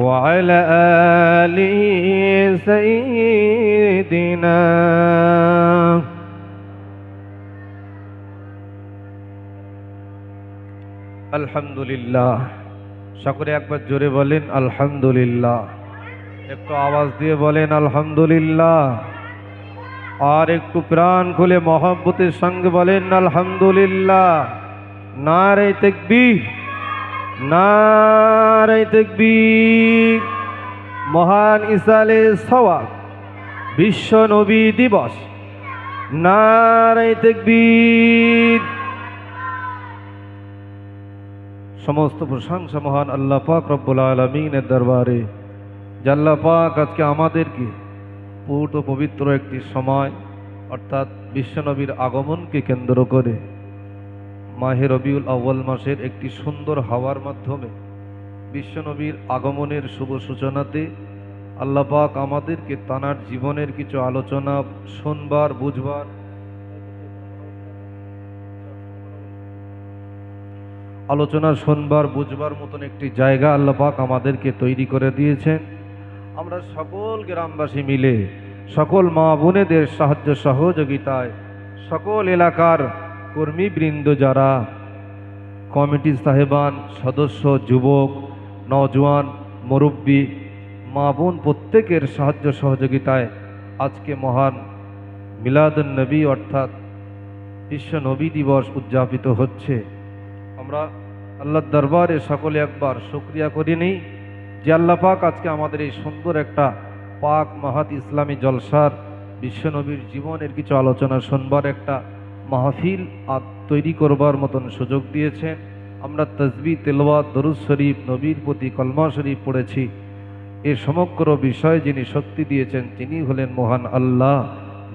وعلى آل سيدنا আলহামদুলিল্লাহ। সকলে একবার জোরে বলেন আলহামদুলিল্লাহ। একটু আওয়াজ দিয়ে বলেন আলহামদুলিল্লাহ। আর একটু প্রাণ খুলে মহব্বতের সঙ্গে বলেন আলহামদুলিল্লাহ। নারে তাকবীর, নারে তাকবীর। মহান ইসালে সওয়াব বিশ্ব নবী দিবস, নারে তাকবীর। সমস্ত প্রশংসা মহান আল্লাহ পাক রব্বুল আলামিনের দরবারে। যে আল্লাহ পাক আজকে আমাদেরকে পূর্ণ পবিত্র একটি সময় অর্থাৎ বিশ্বনবীর আগমনকে কেন্দ্র করে মাহে রবিউল আউয়াল মাসের একটি সুন্দর হাওয়ার মাধ্যমে বিশ্বনবীর আগমনের শুভ সূচনাতে আল্লাহ পাক আমাদেরকে তানার জীবনের কিছু আলোচনা শুনবার বুঝবার আলোচনা শুনবার বুঝবার মতন একটি জায়গা আল্লাহ পাক আমাদেরকে তৈরি করে দিয়েছেন। আমরা সকল গ্রামবাসী মিলে সকল মা বোনেদের সাহায্য সহযোগিতায় সকল এলাকার কর্মীবৃন্দ যারা কমিটি সাহেবান সদস্য যুবক নওজোয়ান মুরব্বী মা বোন প্রত্যেকের সাহায্য সহযোগিতায় আজকে মহান মিলাদুন নবী অর্থাৎ বিশ্ব নবী দিবস উদযাপিত হচ্ছে। আমরা আল্লাহর দরবারে সকলে একবার শুকরিয়া করে নিই যে আল্লাহ পাক আজকে আমাদের এই সুন্দর একটা পাক মাহাত ইসলামী জলসার বিশ্বনবীর জীবনের কিছু আলোচনা শুনবার একটা মাহফিল তৈরি করবার মতন সুযোগ দিয়েছেন। আমরা তাসবিহ তেলাওয়াত দরুদ শরীফ নবীর প্রতি কলমা শরীফ পড়েছি। এই সমগ্র বিষয়ে যিনি শক্তি দিয়েছেন তিনি হলেন মহান আল্লাহ।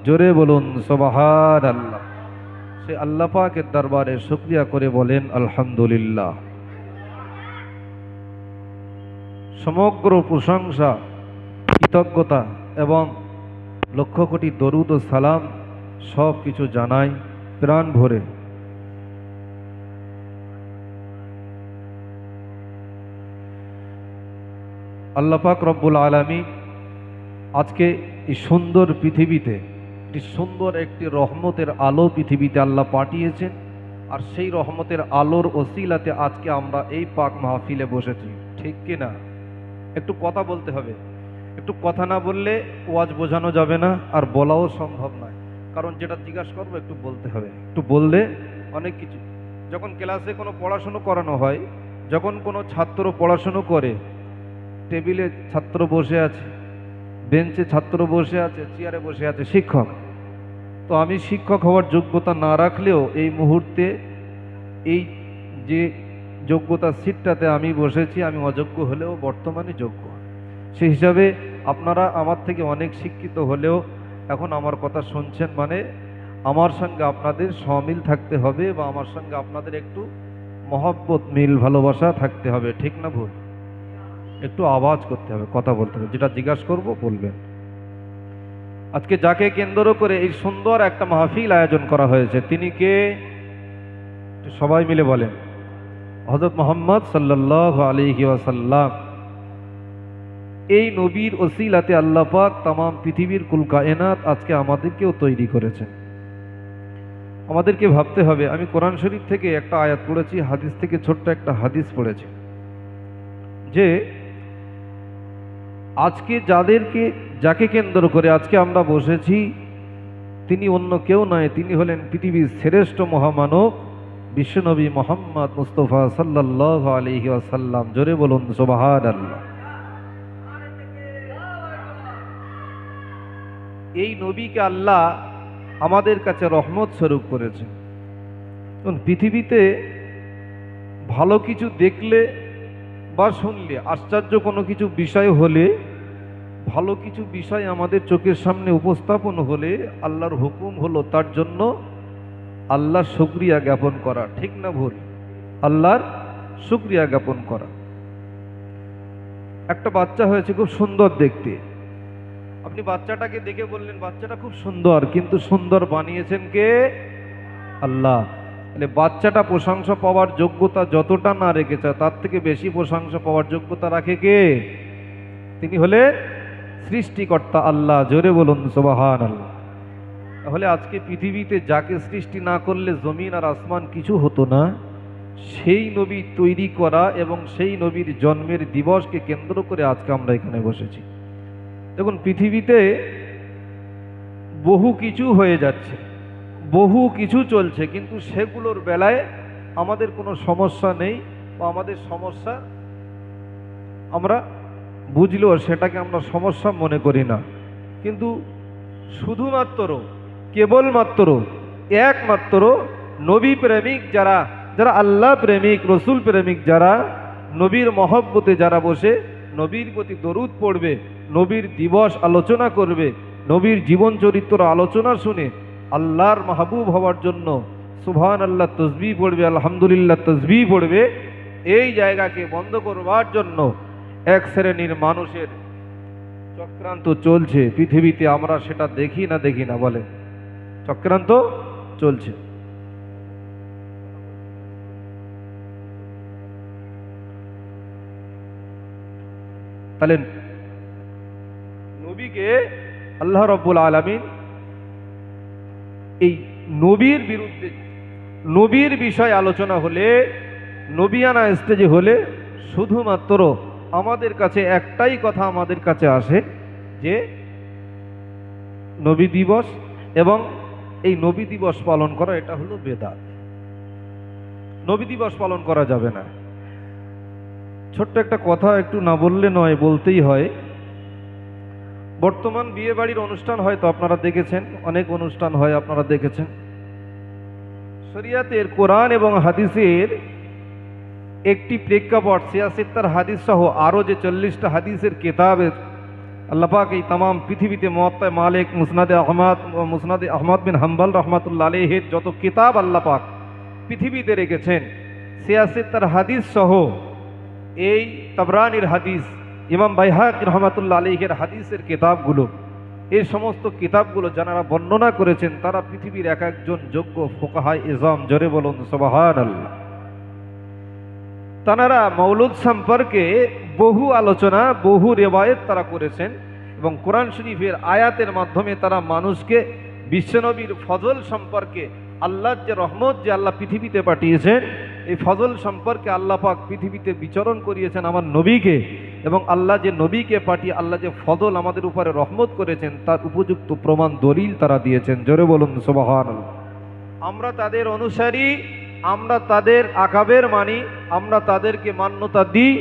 জোরে বলুন সুবহানাল্লাহ। সে আল্লাহ পাকের দরবারে শুকরিয়া করে বলেন আলহামদুলিল্লাহ। সমগ্র প্রশংসা কৃতজ্ঞতা এবং লক্ষ কোটি দরুদ ও সালাম সব কিছু জানাই প্রাণ ভরে। আল্লাহ পাক রব্বুল আলামিন আজকে এই সুন্দর পৃথিবীতে সুন্দর একটি রহমতের আলো পৃথিবীতে আল্লাহ পাঠিয়েছেন। আর সেই রহমতের আলোর ওসিলাতে আজকে আমরা এই পাক মাহফিলে বসেছি, ঠিক কি না? একটু কথা বলতে হবে, একটু কথা না বললে ওয়াজ বোঝানো যাবে না আর বলাও সম্ভব নয়। কারণ যেটা জিজ্ঞাসা করবো একটু বলতে হবে, একটু বললে অনেক কিছু। যখন ক্লাসে কোনো পড়াশুনো করানো হয়, যখন কোনো ছাত্র পড়াশুনো করে, টেবিলে ছাত্র বসে আছে, বেঞ্চে ছাত্র বসে আছে, চেয়ারে বসে আছে শিক্ষক। তো আমি শিক্ষক হওয়ার যোগ্যতা না রাখলেও এই মুহূর্তে এই যে যোগ্যতা সিটটাতে আমি বসেছি, আমি অযোগ্য হলেও বর্তমানে যোগ্য। সেই হিসাবে আপনারা আমার থেকে অনেক শিক্ষিত হলেও এখন আমার কথা শুনছেন, মানে আমার সঙ্গে আপনাদের সমিল থাকতে হবে বা আমার সঙ্গে আপনাদের একটু মহব্বত মিল ভালোবাসা থাকতে হবে, ঠিক না ভুল? একটু আওয়াজ করতে হবে, কথা বলতে হবে, যেটা জিজ্ঞাসা করবো বলবেন। আজকে যাকে কেন্দ্র করে এই সুন্দর একটা মাহফিল আয়োজন করা হয়েছে তিনি কে? সবাই মিলে বলেন। হযরত মুহাম্মদ সাল্লাল্লাহু আলাইহি ওয়াসাল্লাম। এই নবীর ওসিলাতে আল্লাহ পাক তামাম পৃথিবীর কুল কায়নাত আজকে আমাদেরকেও তৈরি করেছেন। আমাদেরকে ভাবতে হবে। আমি কোরআন শরীফ থেকে একটা আয়াত পড়েছি, হাদিস থেকে ছোট্ট একটা হাদিস পড়েছি যে আজকে যাকে কেন্দ্র করে আজকে আমরা বসেছি তিনি অন্য কেউ নয়, তিনি হলেন পৃথিবীর শ্রেষ্ঠ মহামানব বিশ্বনবী মুহাম্মদ মুস্তাফা সাল্লাল্লাহু আলাইহি ওয়াসাল্লাম। জোরে বলুন সুবহানাল্লাহ। এই নবীকে আল্লাহ আমাদের কাছে রহমত স্বরূপ করেছেন। পৃথিবীতে ভালো কিছু দেখলে বা শুনলে, আশ্চর্য কোনো কিছু বিষয় হলে, ভালো কিছু বিষয় আমাদের চোখের সামনে উপস্থাপন হলে আল্লাহর হুকুম হলো তার জন্য আল্লাহর শুকরিয়া জ্ঞাপন করা, ঠিক না ভুল? আল্লাহর শুকরিয়া জ্ঞাপন করা। একটা বাচ্চা হয়েছে খুব সুন্দর দেখতে, আপনি বাচ্চাটাকে দেখে বললেন বাচ্চাটা খুব সুন্দর, কিন্তু সুন্দর বানিয়েছেন কে? আল্লাহ। তাহলে বাচ্চাটা প্রশংসা পাওয়ার যোগ্যতা যতটা না রেখেছে তার থেকে বেশি প্রশংসা পাওয়ার যোগ্যতা রাখে কে? তিনি হলেন সৃষ্টিকর্তা আল্লাহ। জোরে বলুন সুবহানাল্লাহ। তাহলে আজকে পৃথিবীতে যাকে সৃষ্টি না করলে জমিন আর আসমান কিছু হতো না, সেই নবী তৈরি করা এবং সেই নবীর জন্মের দিবসকে কেন্দ্র করে আজকে আমরা এখানে বসেছি। দেখুন, পৃথিবীতে বহু কিছু হয়ে যাচ্ছে, বহু কিছু চলছে, কিন্তু সেগুলোর বেলায় আমাদের কোনো সমস্যা নেই, বা আমাদের সমস্যা আমরা বুঝলেও সেটাকে আমরা সমস্যা মনে করি না। কিন্তু শুধুমাত্র কেবলমাত্র একমাত্র নবী প্রেমিক যারা, যারা আল্লাহ প্রেমিক, রসুল প্রেমিক, যারা নবীর মহব্বতে যারা বসে নবীর প্রতি দরুদ পড়বে, নবীর দিবস আলোচনা করবে, নবীর জীবন চরিত্র আলোচনা শুনে আল্লাহর মাহবুব হওয়ার জন্য সুবহানাল্লাহ তসবিহ পড়বে, আলহামদুলিল্লাহ তসবিহ পড়বে, এই জায়গাকে বন্ধ করবার জন্য এক শ্রেণীর মানুষের চক্রান্ত চলছে পৃথিবীতে। আমরা সেটা দেখি না বলেন? চক্রান্ত চলছে। তাহলে নবীকে আল্লাহ রাব্বুল আলামিন এই নবীর বিরুদ্ধে, নবীর বিষয় আলোচনা হলে, নবিয়ানা স্টেজে হলে শুধুমাত্র আমাদের কাছে একটাই কথা আমাদের কাছে আসে যে নবী দিবস, এবং এই নবী দিবস পালন করা এটা হলো বেদাত। নবী দিবস পালন করা যাবে না। ছোট্ট একটা কথা একটু না বললে নয়, বলতেই হয়। বর্তমান বিয়ে বাড়ির অনুষ্ঠান হয়তো আপনারা দেখেছেন, অনেক অনুষ্ঠান হয় আপনারা দেখেছেন। শরিয়াতের কোরআন এবং হাদিসের একটি প্রেক্ষাপট, ৭৬ হাদিস সহ আরও যে ৪০টা হাদিসের কেতাবের আল্লাহ পাক এই তামাম পৃথিবীতে মুওয়াত্তা মালিক, মুসনাদে আহমদ বিন হাম্বল রহমাতুল্লাহ আলাইহির যত কিতাব আল্লাহ পাক পৃথিবীতে রেখেছেন, ৭৬ হাদিস সহ এই তাবরানির হাদিস, ইমাম বাইহাকি রহমাতুল্লাহ আলাইহির হাদিসের কিতাবগুলো, এই সমস্ত কিতাবগুলো যারা বর্ণনা করেছেন তারা পৃথিবীর এক একজন যোগ্য ফুকাহায়ে ইজম। জোরে বলুন সুবহানাল্লাহ। তারা মৌলুদ সম্পর্কে বহু আলোচনা, বহু রিওয়ায়াত তারা করেছেন, এবং কোরআন শরীফের আয়াতের মাধ্যমে তারা মানুষকে বিশ্বনবীর ফজল সম্পর্কে, আল্লাহর যে রহমত যে আল্লাহ পৃথিবীতে পাঠিয়েছেন, এই ফজল সম্পর্কে আল্লাহ পাক পৃথিবীতে বিচরণ করিয়েছেন আমার নবীকে, এবং আল্লাহ যে নবীকে পাঠিয়ে আল্লাহ যে ফজল আমাদের উপরে রহমত করেছেন তার উপযুক্ত প্রমাণ দলিল তারা দিয়েছেন। জোরে বলুন সুবহানাল্লাহ। আমরা তাদের অনুসারী, আমরা তাদের আকাবের মানি, আমরা তাদেরকে মান্যতা দিই,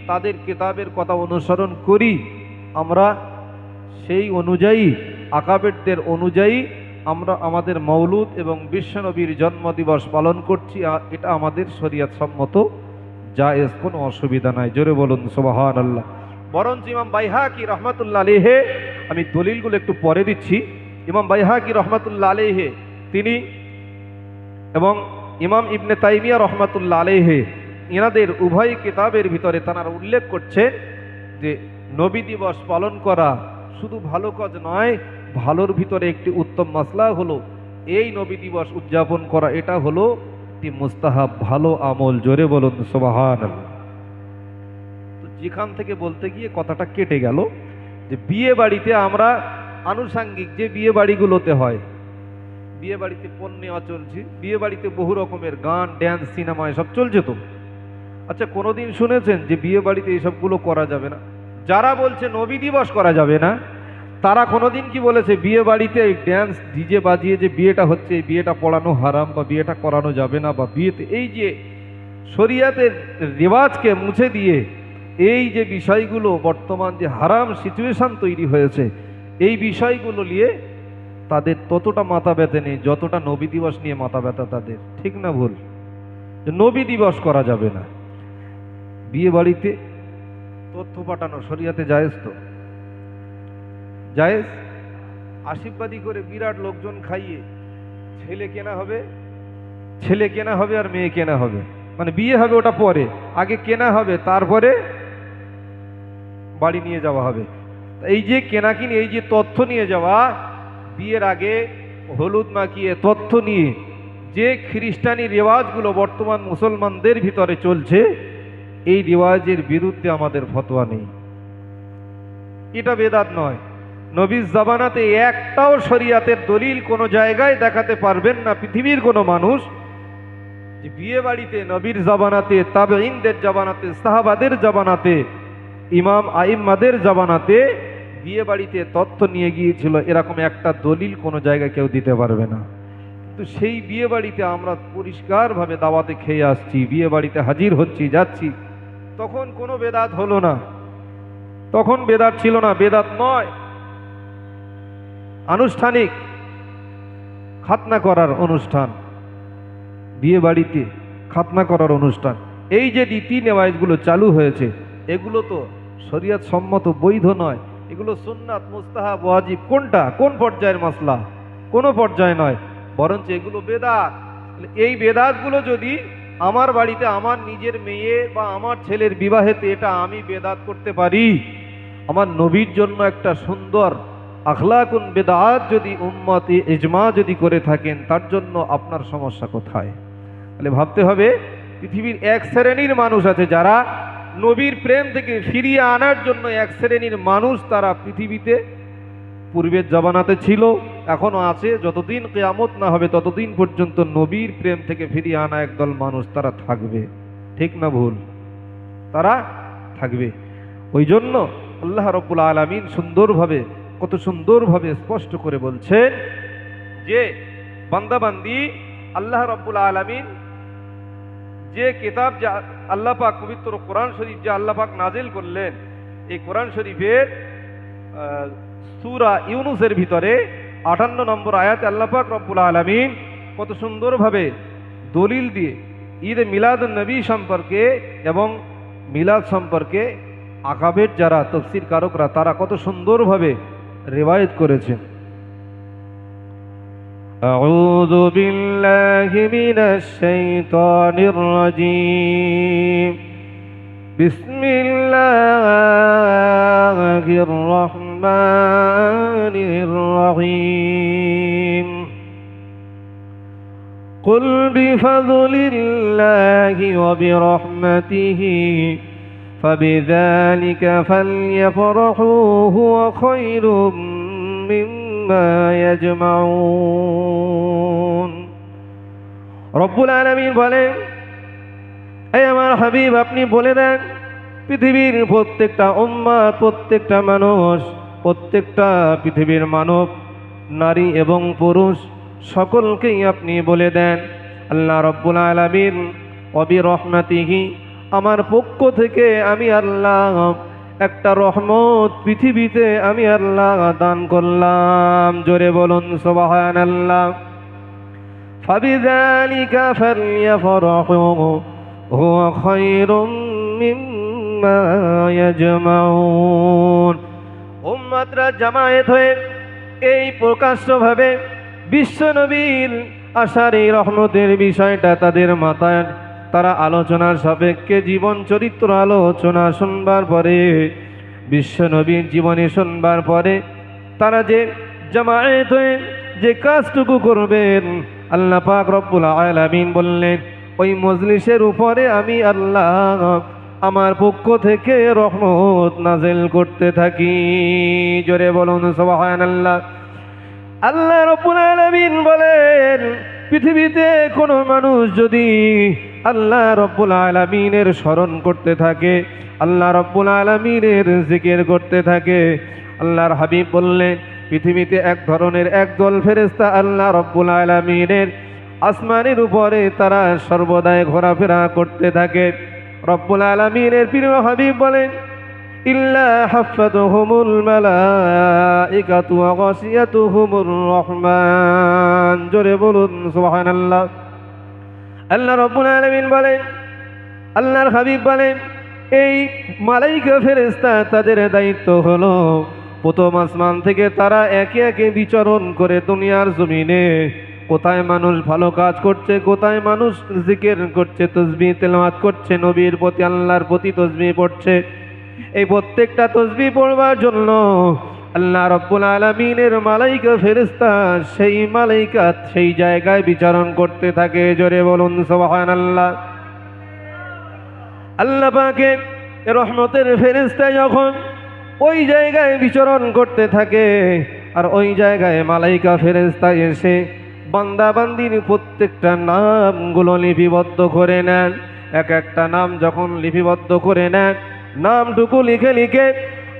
তাদের কিতাবের কথা অনুসরণ করি, আমরা সেই অনুযায়ী, আকাবেরদের অনুযায়ী আমরা আমাদের মৌলুদ এবং বিশ্বনবীর জন্মদিবস পালন করছি। এটা আমাদের শরীয়ত সম্মত, জায়েজ, কোনো অসুবিধা নাই। জোরে বলুন সুবহানাল্লাহ। বরঞ্চ ইমাম বাইহাকি রহমাতুল্লাহ আলাইহি, আমি দলিলগুলো একটু পরে দিচ্ছি, ইমাম বাইহাকি রহমাতুল্লাহ আলাইহি তিনি এবং ইমাম ইবনে তাইমিয়া রহমাতুল্লাহ আলাইহি, এনাদের উভয় কিতাবের ভিতরে তারা উল্লেখ করছেন যে নবী দিবস পালন করা শুধু ভালো কাজ নয়, ভালোর ভিতরে একটি উত্তম মাসলা হলো এই নবী দিবস উদযাপন করা, এটা হলো একটি মুস্তাহাব ভালো আমল। জোরে বলুন সুবহানাল্লাহ। তো যেখান থেকে বলতে গিয়ে কথাটা কেটে গেল যে বিয়ে বাড়িতে আমরা আনুষাঙ্গিক যে বিয়ে বাড়িগুলোতে হয়, বিয়ে বাড়িতে পণ্যা চলছে, বিয়ে বাড়িতে বহু রকমের গান, ড্যান্স, সিনেমা এসব চলছে। তো আচ্ছা, কোনোদিন শুনেছেন যে বিয়ে বাড়িতে এসবগুলো করা যাবে না? যারা বলছে নবী দিবস করা যাবে না, তারা কোনোদিন কি বলেছে বিয়ে বাড়িতে ড্যান্স ডিজে বাজিয়ে যে বিয়েটা হচ্ছে, এই বিয়েটা পড়ানো হারাম বা বিয়েটা করানো যাবে না, বা বিয়েতে এই যে শরিয়াতের রেওয়াজকে মুছে দিয়ে এই যে বিষয়গুলো বর্তমান যে হারাম সিচুয়েশন তৈরি হয়েছে, এই বিষয়গুলো নিয়ে তাদের ততটা মাথা ব্যথা নেই যতটা নবী দিবস নিয়ে মাথা ব্যথা তাদের। ঠিক না ভুল? নবী দিবস করা যাবে না। বিয়ে বাড়িতে তথ্য পাঠানো শরিয়াতে জায়েজ? তো জায়েজ। আশীর্বাদী করে বিরাট লোকজন খাইয়ে ছেলে কেনা হবে, ছেলে কেনা হবে আর মেয়ে কেনা হবে, মানে বিয়ে হবে ওটা পরে, আগে কেনা হবে তারপরে বাড়ি নিয়ে যাওয়া হবে। এই যে কেনাকিনি, এই যে তথ্য নিয়ে যাওয়া, বিয়ের আগে হলুদ মাখিয়ে তথ্য নিয়ে যে খ্রিস্টানি রেওয়াজগুলো বর্তমান মুসলমানদের ভিতরে চলছে, এই রেওয়াজের বিরুদ্ধে আমাদের ফতোয়া নেই। এটা বেদাত নয়। নবীর জামানাতে একটাও শরিয়াতের দলিল কোনো জায়গায় দেখাতে পারবেন না পৃথিবীর কোনো মানুষ যে বিয়ে বাড়িতে নবীর জামানাতে, তাবেঈনদের জামানাতে, সাহাবাদের জামানাতে, ইমাম আইম্মাদের জামানাতে বিয়ে বাড়িতে তথ্য নিয়ে গিয়েছিল, এরকম একটা দলিল কোনো জায়গায় কেউ দিতে পারবে না। কিন্তু সেই বিয়ে বাড়িতে আমরা পরিষ্কারভাবে দাওয়াতে খেয়ে আসছি, বিয়ে বাড়িতে হাজির হচ্ছি, যাচ্ছি, তখন কোনো বেদাত হলো না, তখন বেদাত ছিল না, বেদাত নয়। আনুষ্ঠানিক খাতনা করার অনুষ্ঠান, বিয়ে বাড়িতে খাতনা করার অনুষ্ঠান, এই যে রীতি নেওয়াজগুলো চালু হয়েছে, এগুলো তো শরিয়ত সম্মত, বৈধ নয়। এগুলো সুন্নাত, মুস্তাহাব, ওয়াজিব, কোনটা কোন পর্যায়ের মাসলা? কোনো পর্যায়ে নয়, বরঞ্চ এগুলো বেদাত। এই বেদাতগুলো যদি আমার বাড়িতে আমার নিজের মেয়ে বা আমার ছেলের বিবাহেতে এটা আমি বেদাত করতে পারি, আমার নবীর জন্য একটা সুন্দর আখলাকুন বেদাত যদি উম্মতে ইজমা যদি করে থাকেন, তার জন্য আপনার সমস্যা কোথায়? তাহলে ভাবতে হবে, পৃথিবীর এক শ্রেণীর মানুষ আছে যারা নবীর প্রেম থেকে ফিরিয়ে আনার জন্য, এক শ্রেণীর মানুষ তারা পৃথিবীতে পূর্বের জামানাতে ছিল, এখনো আছে, যতদিন কিয়ামত না হবে ততদিন পর্যন্ত নবীর প্রেম থেকে ফিরিয়ে আনা একদল মানুষ তারা থাকবে। ঠিক না ভুল? তারা থাকবে। ওই জন্য আল্লাহ রাব্বুল আলামিন সুন্দরভাবে, কত সুন্দরভাবে স্পষ্ট করে বলছেন যে বান্দাবান্দি আল্লাহ রাব্বুল আলামিন যে কিতাব, যা আল্লাহ পাক পবিত্র কোরআন শরীফ যা আল্লাহ পাক নাজিল করলেন, এই কোরআন শরীফের সূরা ইউনূসের ভিতরে 58 নম্বর আয়াতে আল্লাহ পাক রব্বুল আলামিন কত সুন্দরভাবে দলিল দিয়ে ঈদ মিলাদুন নবী সম্পর্কে এবং মিলাদ সম্পর্কে আকাবের যারা তাফসীর কারকরা তারা কত সুন্দরভাবে রিওয়ায়াত করেছেন। আউযু বিল্লাহি মিনাশ শাইতানির রাজীম। বিসমিল্লাহির রাহমানির রহিম। কুল বিফাযলিল্লাহি ওয়া বিরহমাতিহি ফাবিযালিকা ফালইফরাহু হুয়া খায়রুম মিম্মা ইয়াজমাউন। রব্বুল আলামিন বলেন, হে আমার হাবিব, আপনি বলে দেন পৃথিবীর প্রত্যেকটা উম্মাত, প্রত্যেকটা মানুষ, প্রত্যেকটা পৃথিবীর মানব, নারী এবং পুরুষ সকলকেই আপনি বলে দেন, আল্লাহ রব্বুল আলামিন ওয়াবিরহমাতিহি, আমার পক্ষ থেকে আমি আল্লাহ একটা রহমত পৃথিবীতে আমি আল্লাহ দান করলাম। জোরে বলুন সুবহানাল্লাহ। ফাবিযালিকা ফালইফরাহু হুয়া খায়রুম মিম্মা ইয়াজমাউন। উম্মতরা জামায়াত হয়ে এই প্রকাশ্যভাবে বিশ্ব নবীর আসার এই রহমতের বিষয়টা তাদের মাথায় তারা আলোচনার সাপেক্ষে জীবন চরিত্র আলোচনা শুনবার পরে, বিশ্ব নবীর জীবনী শুনবার পরে তারা যে জামায়াত হয়ে যে কাজটুকু করবেন, আল্লাহ পাক রব্বুল আলামিন বললেন, ওই মজলিসের উপরে আমি আল্লাহ আমার পক্ষ থেকে রহমত নাযিল করতে থাকি। জোরে বলুন সুবহানাল্লাহ। আল্লাহ রাব্বুল আলামিন বলেন, পৃথিবীতে কোনো মানুষ যদি আল্লাহ রাব্বুল আলামিনের স্মরণ করতে থাকে, আল্লাহ রাব্বুল আলামিনের জিকির করতে থাকে, আল্লাহর হাবিব বললেন, পৃথিবীতে এক ধরনের একদল ফেরেশতা আল্লাহ রাব্বুল আলামিনের আসমানের উপরে তারা সর্বদাই ঘোরাফেরা করতে থাকে। রব্বুল আলামিনের প্রিয় হাবিব বলেন, ইল্লা হাফাতুহুমুল মালাইকাতু ওয়া গাশিয়াতুহুমুর রহমান। জোরে বলুন সুবহানাল্লাহ। আল্লাহ রাব্বুল আলামিন বলেন, আল্লাহর হাবিব বলেন, এই মালাইকা ফেরেশতা তাদের দায়িত্ব হলো প্রথম আসমান থেকে তারা একে একে বিচরণ করে দুনিয়ার জমিনে কোথায় মানুষ ভালো কাজ করছে, কোথায় মানুষ জিকির করছে, তাসবিহ তেলাওয়াত করছে, নবীর প্রতি আল্লাহর প্রতি তাসবিহ পড়ছে, এই প্রত্যেকটা তাসবিহ পড়বার জন্য আল্লাহ রাব্বুল আলামিনের মালাইকা ফেরেশতা সেই মালাইকা সেই জায়গায় বিচরণ করতে থাকে। জোরে বলুন সুবহানাল্লাহ। আল্লাহ পাকের রহমতের ফেরেশতা যখন ওই জায়গায় বিচরণ করতে থাকে। আর ওই জায়গায় মালাইকা ফেরেশতা এসে বান্দা বান্দির প্রত্যেকটা নামগুলো লিপিবদ্ধ করে নেন। এক একটা নাম যখন লিপিবদ্ধ করে নেন, নামটুকু লিখে লিখে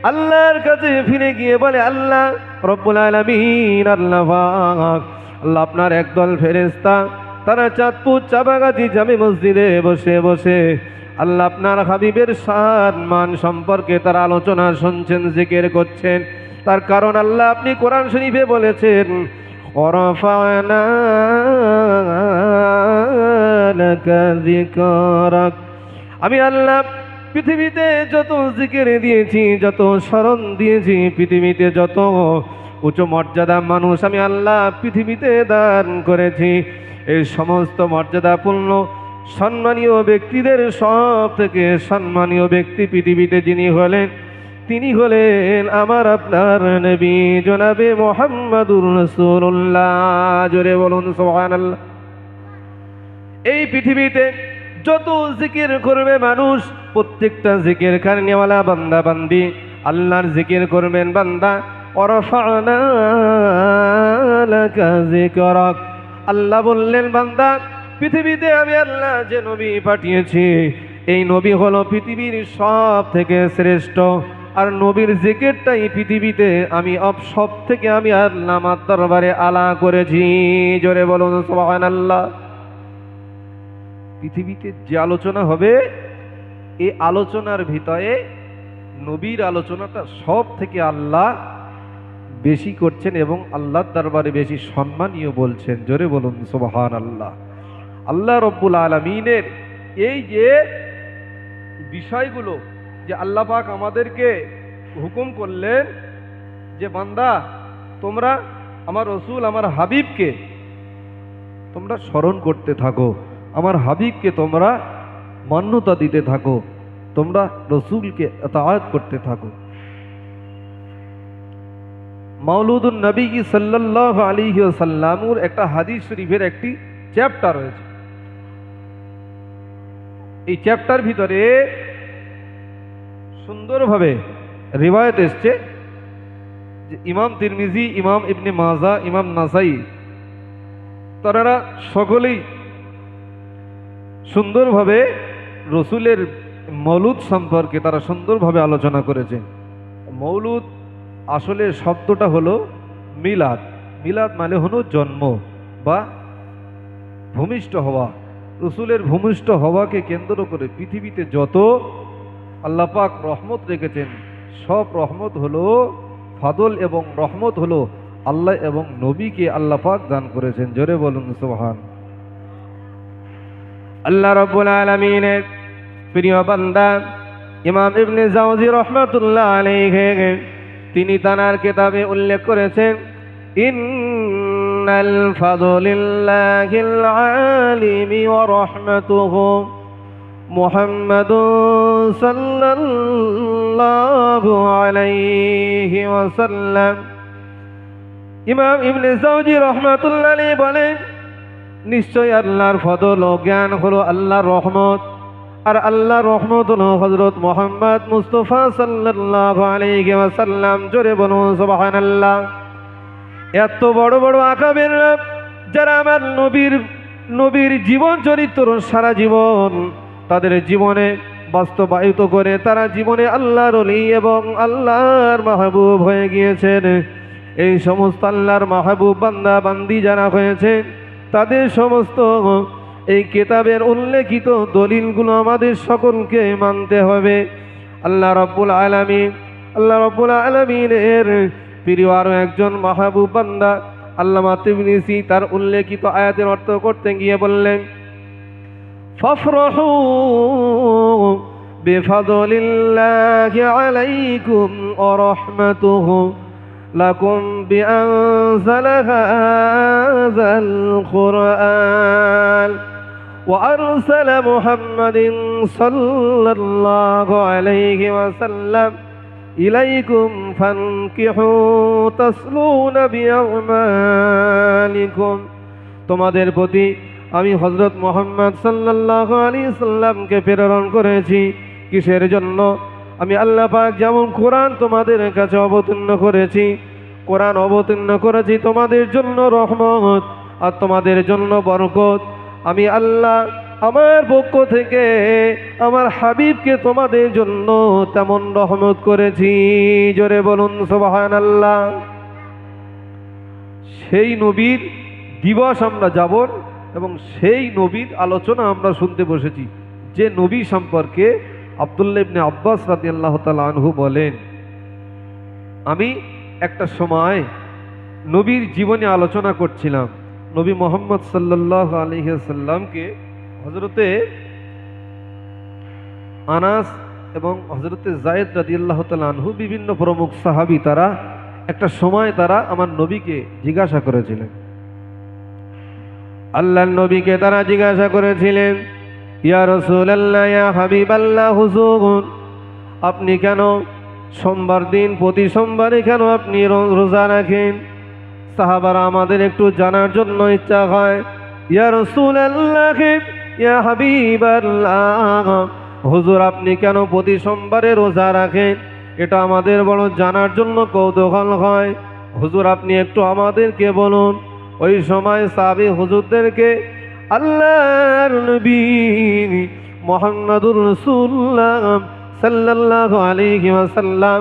আল্লাহর কাছে ফিরে গিয়ে বলে, আল্লাহ রব্বুল আলামিন, আল্লাহ পাক, আল্লাহ আপনার একদল ফেরেশতা তারা চাঁদপুর চাপাগাছি জামে মসজিদে বসে বসে আল্লাহ আপনার হাবিবের শান মান সম্পর্কে তার আলোচনা শুনছেন, জিকির করছেন। তার কারণ আল্লাহ আপনি কোরআন শরীফে বলেছেন, ওয়ারাফা'না লাকা যিকরাক। আমি আল্লাহ পৃথিবীতে যত জিকির দিয়েছি, যত স্মরণ দিয়েছি, পৃথিবীতে যত উচ্চ মর্যাদা মানুষ আমি আল্লাহ পৃথিবীতে দান করেছি, এই সমস্ত মর্যাদাপূর্ণ সম্মানীয় ব্যক্তিদের সব থেকে সম্মানীয় ব্যক্তি পৃথিবীতে যিনি হলেন, তিনি হলেন আমার আপনার নবী জনাবে মুহাম্মাদুর রাসূলুল্লাহ। জোরে বলুন সুবহানাল্লাহ। এই পৃথিবীতে যত জিকির করবে মানুষ, প্রত্যেকটা জিকির কারণেওয়ালা বান্দা বান্দি আল্লাহর জিকির করবেন বান্দা। ওয়ারাফা'না লাকা যিকরাক। আল্লাহ বললেন, বান্দা পৃথিবীতে আমি আল্লাহ যে নবী পাঠিয়েছি, এই নবী হলো পৃথিবীর সব থেকে শ্রেষ্ঠ। আর নবীর জিকিরটাই পৃথিবীতে আমি সব থেকে আমি আল্লাহ আমার দরবারে আলা করেছি। জোরে বলুন সুবহানাল্লাহ। পৃথিবীতে যে আলোচনা হবে, এই আলোচনার ভিতরে নবীর আলোচনাটা সব থেকে আল্লাহ বেশি করছেন এবং আল্লাহর দরবারে বেশি সম্মানীয় বলছেন। জোরে বলুন সুবহানাল্লাহ। আল্লাহ রব্বুল আলামিনের এই যে বিষয়গুলো যে আল্লাহ পাক আমাদেরকে হুকুম করলেন যে বান্দা তোমরা আমার রসুল আমার হাবিবকে তোমরা স্মরণ করতে থাকো, আমার হাবিবকে তোমরা মান্যতা দিতে থাকো, তোমরা রসুলকে ইতাআত করতে থাকো। মাওলুদুন নবী সাল্লাল্লাহু আলাইহি ওয়াসাল্লামের একটা হাদিস শরীফের একটি চ্যাপ্টার রয়েছে। এই চ্যাপ্টার ভিতরে সুন্দরভাবে রিওয়ায়াত এসছে যে ইমাম তিরমিজি, ইমাম ইবনে মাজা, ইমাম নাসাই তারা সকলেই সুন্দরভাবে রসুলের মৌলুদ সম্পর্কে তারা সুন্দরভাবে আলোচনা করেছেন। মৌলুদ আসলে শব্দটা হলো মিলাদ। মিলাদ মানে হলো জন্ম বা ভূমিষ্ঠ হওয়া। রসুলের ভূমিষ্ঠ হওয়াকে কেন্দ্র করে পৃথিবীতে যত আল্লাহ পাক রহমত রেখেছেন, সব রহমত হলো ফাদল এবং রহমত হলো আল্লাহ এবং নবীকে আল্লাহ পাক দান করেছেন। জোরে বলুন সুবহান। আল্লাহ রাব্বুল আলামিনের প্রিয় বান্দা ইমাম ইবনে জাওজি রাহমাতুল্লাহ আলাইহি তিনি তানার কিতাবে উল্লেখ করেছেন, ইন্নাল ফাদলিল্লাহিল আলিমি ওয়া রাহমাতুহু মুহাম্মাদুন সাল্লাল্লাহু আলাইহি ওয়াসাল্লাম। ইমাম ইবনে জাওজি রাহমাতুল্লাহ আলাইহি বলেন, নিশ্চয় আল্লাহর ফদল ও জ্ঞান হলো আল্লাহর রহমত, আর আল্লাহর রহমত হলো হযরত মুহাম্মদ মুস্তাফা সাল্লাল্লাহু আলাইহি ওয়াসাল্লাম। জোরে বলুন সুবহানাল্লাহ। এত বড় বড় আকাবেররা যারা আমার নবীর জীবন চরিত্র সারা জীবন তাদের জীবনে বাস্তবায়িত করে তারা জীবনে আল্লাহর ওলি এবং আল্লাহর মাহবুব হয়ে গিয়েছেন। এই সমস্ত আল্লাহর মাহবুব বান্দা বান্দি যারা হয়েছে তাদের সমস্ত এই কিতাবের উল্লেখিত দলিলগুলো আমাদের সকলকে মানতে হবে। আল্লাহ রাব্বুল আলামিনের প্রিয় আরো একজন মাহবুব বান্দা আল্লামা তিরমিজি তার উল্লেখিত আয়াতের অর্থ করতে গিয়ে বললেন, ফাফরাহু বিফাদলিল্লাহি আলাইকুম ওয়া রাহমাতুহু লাকুম বিআনজালা হাযাল কুরআন ওয়া আরসালা মুহাম্মাদিন সাল্লাল্লাহু আলাইহি ওয়াসাল্লাম ইলাইকুম ফানকিহু তাসলুনা বিআমালিকুম। তোমাদের প্রতি আমি হযরত মুহাম্মদ সাল্লাল্লাহু আলাইহি সাল্লামকে প্রেরণ করেছি কিসের জন্য? আমি আল্লাহ পাক যেমন কোরআন তোমাদের কাছে অবতীর্ণ করেছি, কোরআন অবতীর্ণ করেছি তোমাদের জন্য রহমত আর তোমাদের জন্য বরকত। আমি আল্লাহ আমার পক্ষ থেকে আমার হাবিবকে তোমাদের জন্য তেমন রহমত করেছি। জোরে বলুন সুবহানাল্লাহ। সেই নবীর দিবস আমরা যাব এবং সেই নবীর আলোচনা আমরা শুনতে বসেছি, যে নবী সম্পর্কে আব্দুল্লাহ ইবনে আব্বাস রাদিয়াল্লাহু তাআলা আনহু বলেন, আমি একটা সময় নবীর জীবনে আলোচনা করছিলাম। নবী মুহাম্মদ সাল্লাল্লাহু আলাইহি ওয়াসাল্লামকে হযরতে আনাস এবং হযরতে যায়েদ রাদিয়াল্লাহু তাআলা আনহু বিভিন্ন প্রমুখ সাহাবী তারা একটা সময় তারা আমার নবীকে জিজ্ঞাসা করেছিলেন। আল্লাহর নবীকে তারা জিজ্ঞাসা করেছিলেন, ইয়া রাসূলুল্লাহ, ইয়া হাবিবাল্লাহ, হুজুর আপনি কেন সোমবার দিন প্রতি সোমবারে কেন আপনি রোজা রাখেন? সাহাবারা আমাদের একটু জানার জন্য ইচ্ছা হয়। ইয়া রাসূলুল্লাহ, ইয়া হাবিবাল্লাহ, হুজুর আপনি কেন প্রতি সোমবারে রোজা রাখেন? এটা আমাদের বড় জানার জন্য কৌতূহল হয়। হুজুর আপনি একটু আমাদেরকে বলুন। ওই সময় সাহাবী হুজুরদেরকে আল্লাহর নবী মুহাম্মদুর রাসূলুল্লাহ সাল্লাল্লাহু আলাইহি ওয়াসাল্লাম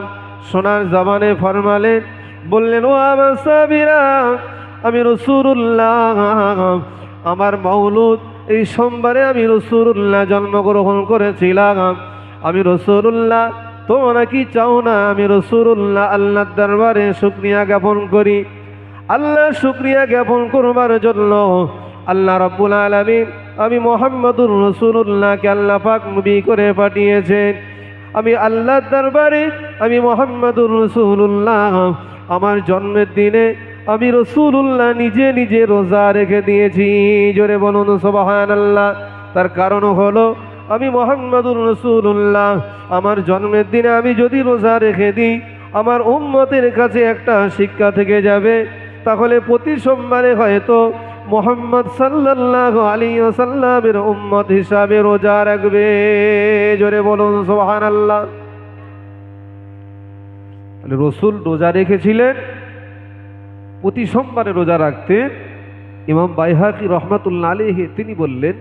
সোনার জবানে ফরমালেন, বললেন, ও আমার সাহাবীরা, আমি রাসূলুল্লাহ, আমার মওলুদ এই সোমবারে আমি রাসূলুল্লাহ জন্মগ্রহণ করেছিলাম। আমি রাসূলুল্লাহ, তোমরা কি চাও না আমি রাসূলুল্লাহ আল্লাহর দরবারে শুকরিয়া জ্ঞাপন করি? আল্লাহ শুকরিয়া জ্ঞাপন করবার জন্য আল্লাহ রাব্বুল আলামিন আমি মুহাম্মদুর রাসূলুল্লাহকে আল্লাহ পাক নবী করে পাঠিয়েছেন। আমি আল্লাহর দরবারে আমি মুহাম্মদুর রাসূলুল্লাহ আমার জন্মের দিনে আমি রাসূলুল্লাহ নিজে নিজে রোজা রেখে দিয়েছি। জোরে বলুন সুবহানাল্লাহ। তার কারণ হলো আমি মুহাম্মদুর রাসূলুল্লাহ আমার জন্মের দিনে আমি যদি রোজা রেখে দিই, আমার উম্মতের কাছে একটা শিক্ষা থেকে যাবে, তাহলে প্রতি সোমবারে হয়তো মুহাম্মদ সাল্লাল্লাহু আলাইহি ওয়াসাল্লামের উম্মত হিসাবে রোজা রাখবে। জোরে বলুন সুবহানাল্লাহ। রাসূল রোজা রেখেছিলেন, প্রতি সোমবারে রোজা রাখতেন। ইমাম বাইহাকি রহমাতুল্লাহ আলাইহি তিনি বললেন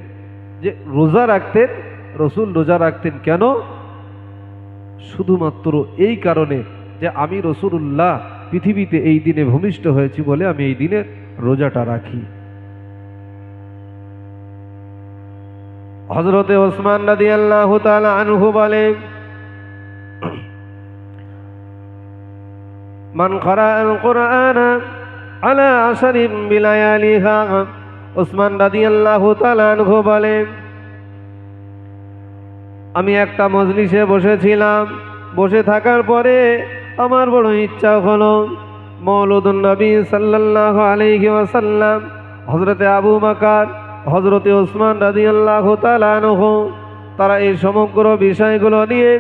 যে রোজা রাখতেন, রাসূল রোজা রাখতেন কেন? শুধুমাত্র এই কারণে যে আমি রাসূলুল্লাহ পৃথিবীতে এই দিনে ভূমিষ্ঠ হয়েছি বলে আমি এই দিনে রোজাটা রাখি। হযরতে ওসমান রাদিয়াল্লাহু তাআলা আনহু বলেন, মান ক্বারাআল কুরআনা আলা আশরিন বিলায়ালিহা। ওসমান রাদিয়াল্লাহু তাআলা আনহু বলেন, আমি একটা মজলিসে বসেছিলাম, বসে থাকার পরে আমার বড় ইচ্ছা হলো মওলুদুন নবী সাল্লাল্লাহু আলাইহি ওয়াসাল্লাম, হযরতে আবু বকর, হযরতে ওসমান রাদিয়াল্লাহু তাআলা আনহু তারা এই সমগ্র বিষয়গুলো নিয়ে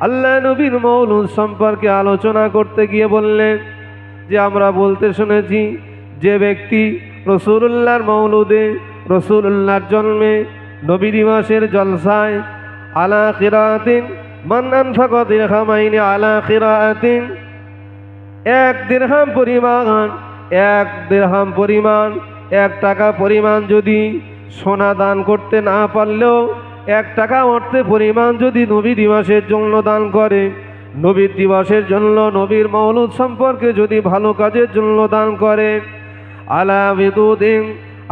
আল্লাহ নবীর মওলুদ সম্পর্কে আলোচনা করতে গিয়ে বললেন যে আমরা বলতে শুনেছি যে ব্যক্তি রাসূলুল্লাহর মওলুদে, রাসূলুল্লাহর জন্মে, নবী দিবসের জলসায় আলা কিরাতিন মান আনফাকা দিরহামাইনি আলা কিরাতিন, এক দিরহাম পরিমাণ 1 টাকা পরিমাণ যদি সোনা দান করতে না পারলেও 1 টাকা অর্থে পরিমাণ যদি নবী দিবসের জন্য দান করে, নবীর দিবসের জন্য, নবীর মওলুদ সম্পর্কে যদি ভালো কাজের জন্য দান করে, আলা বিদুদিন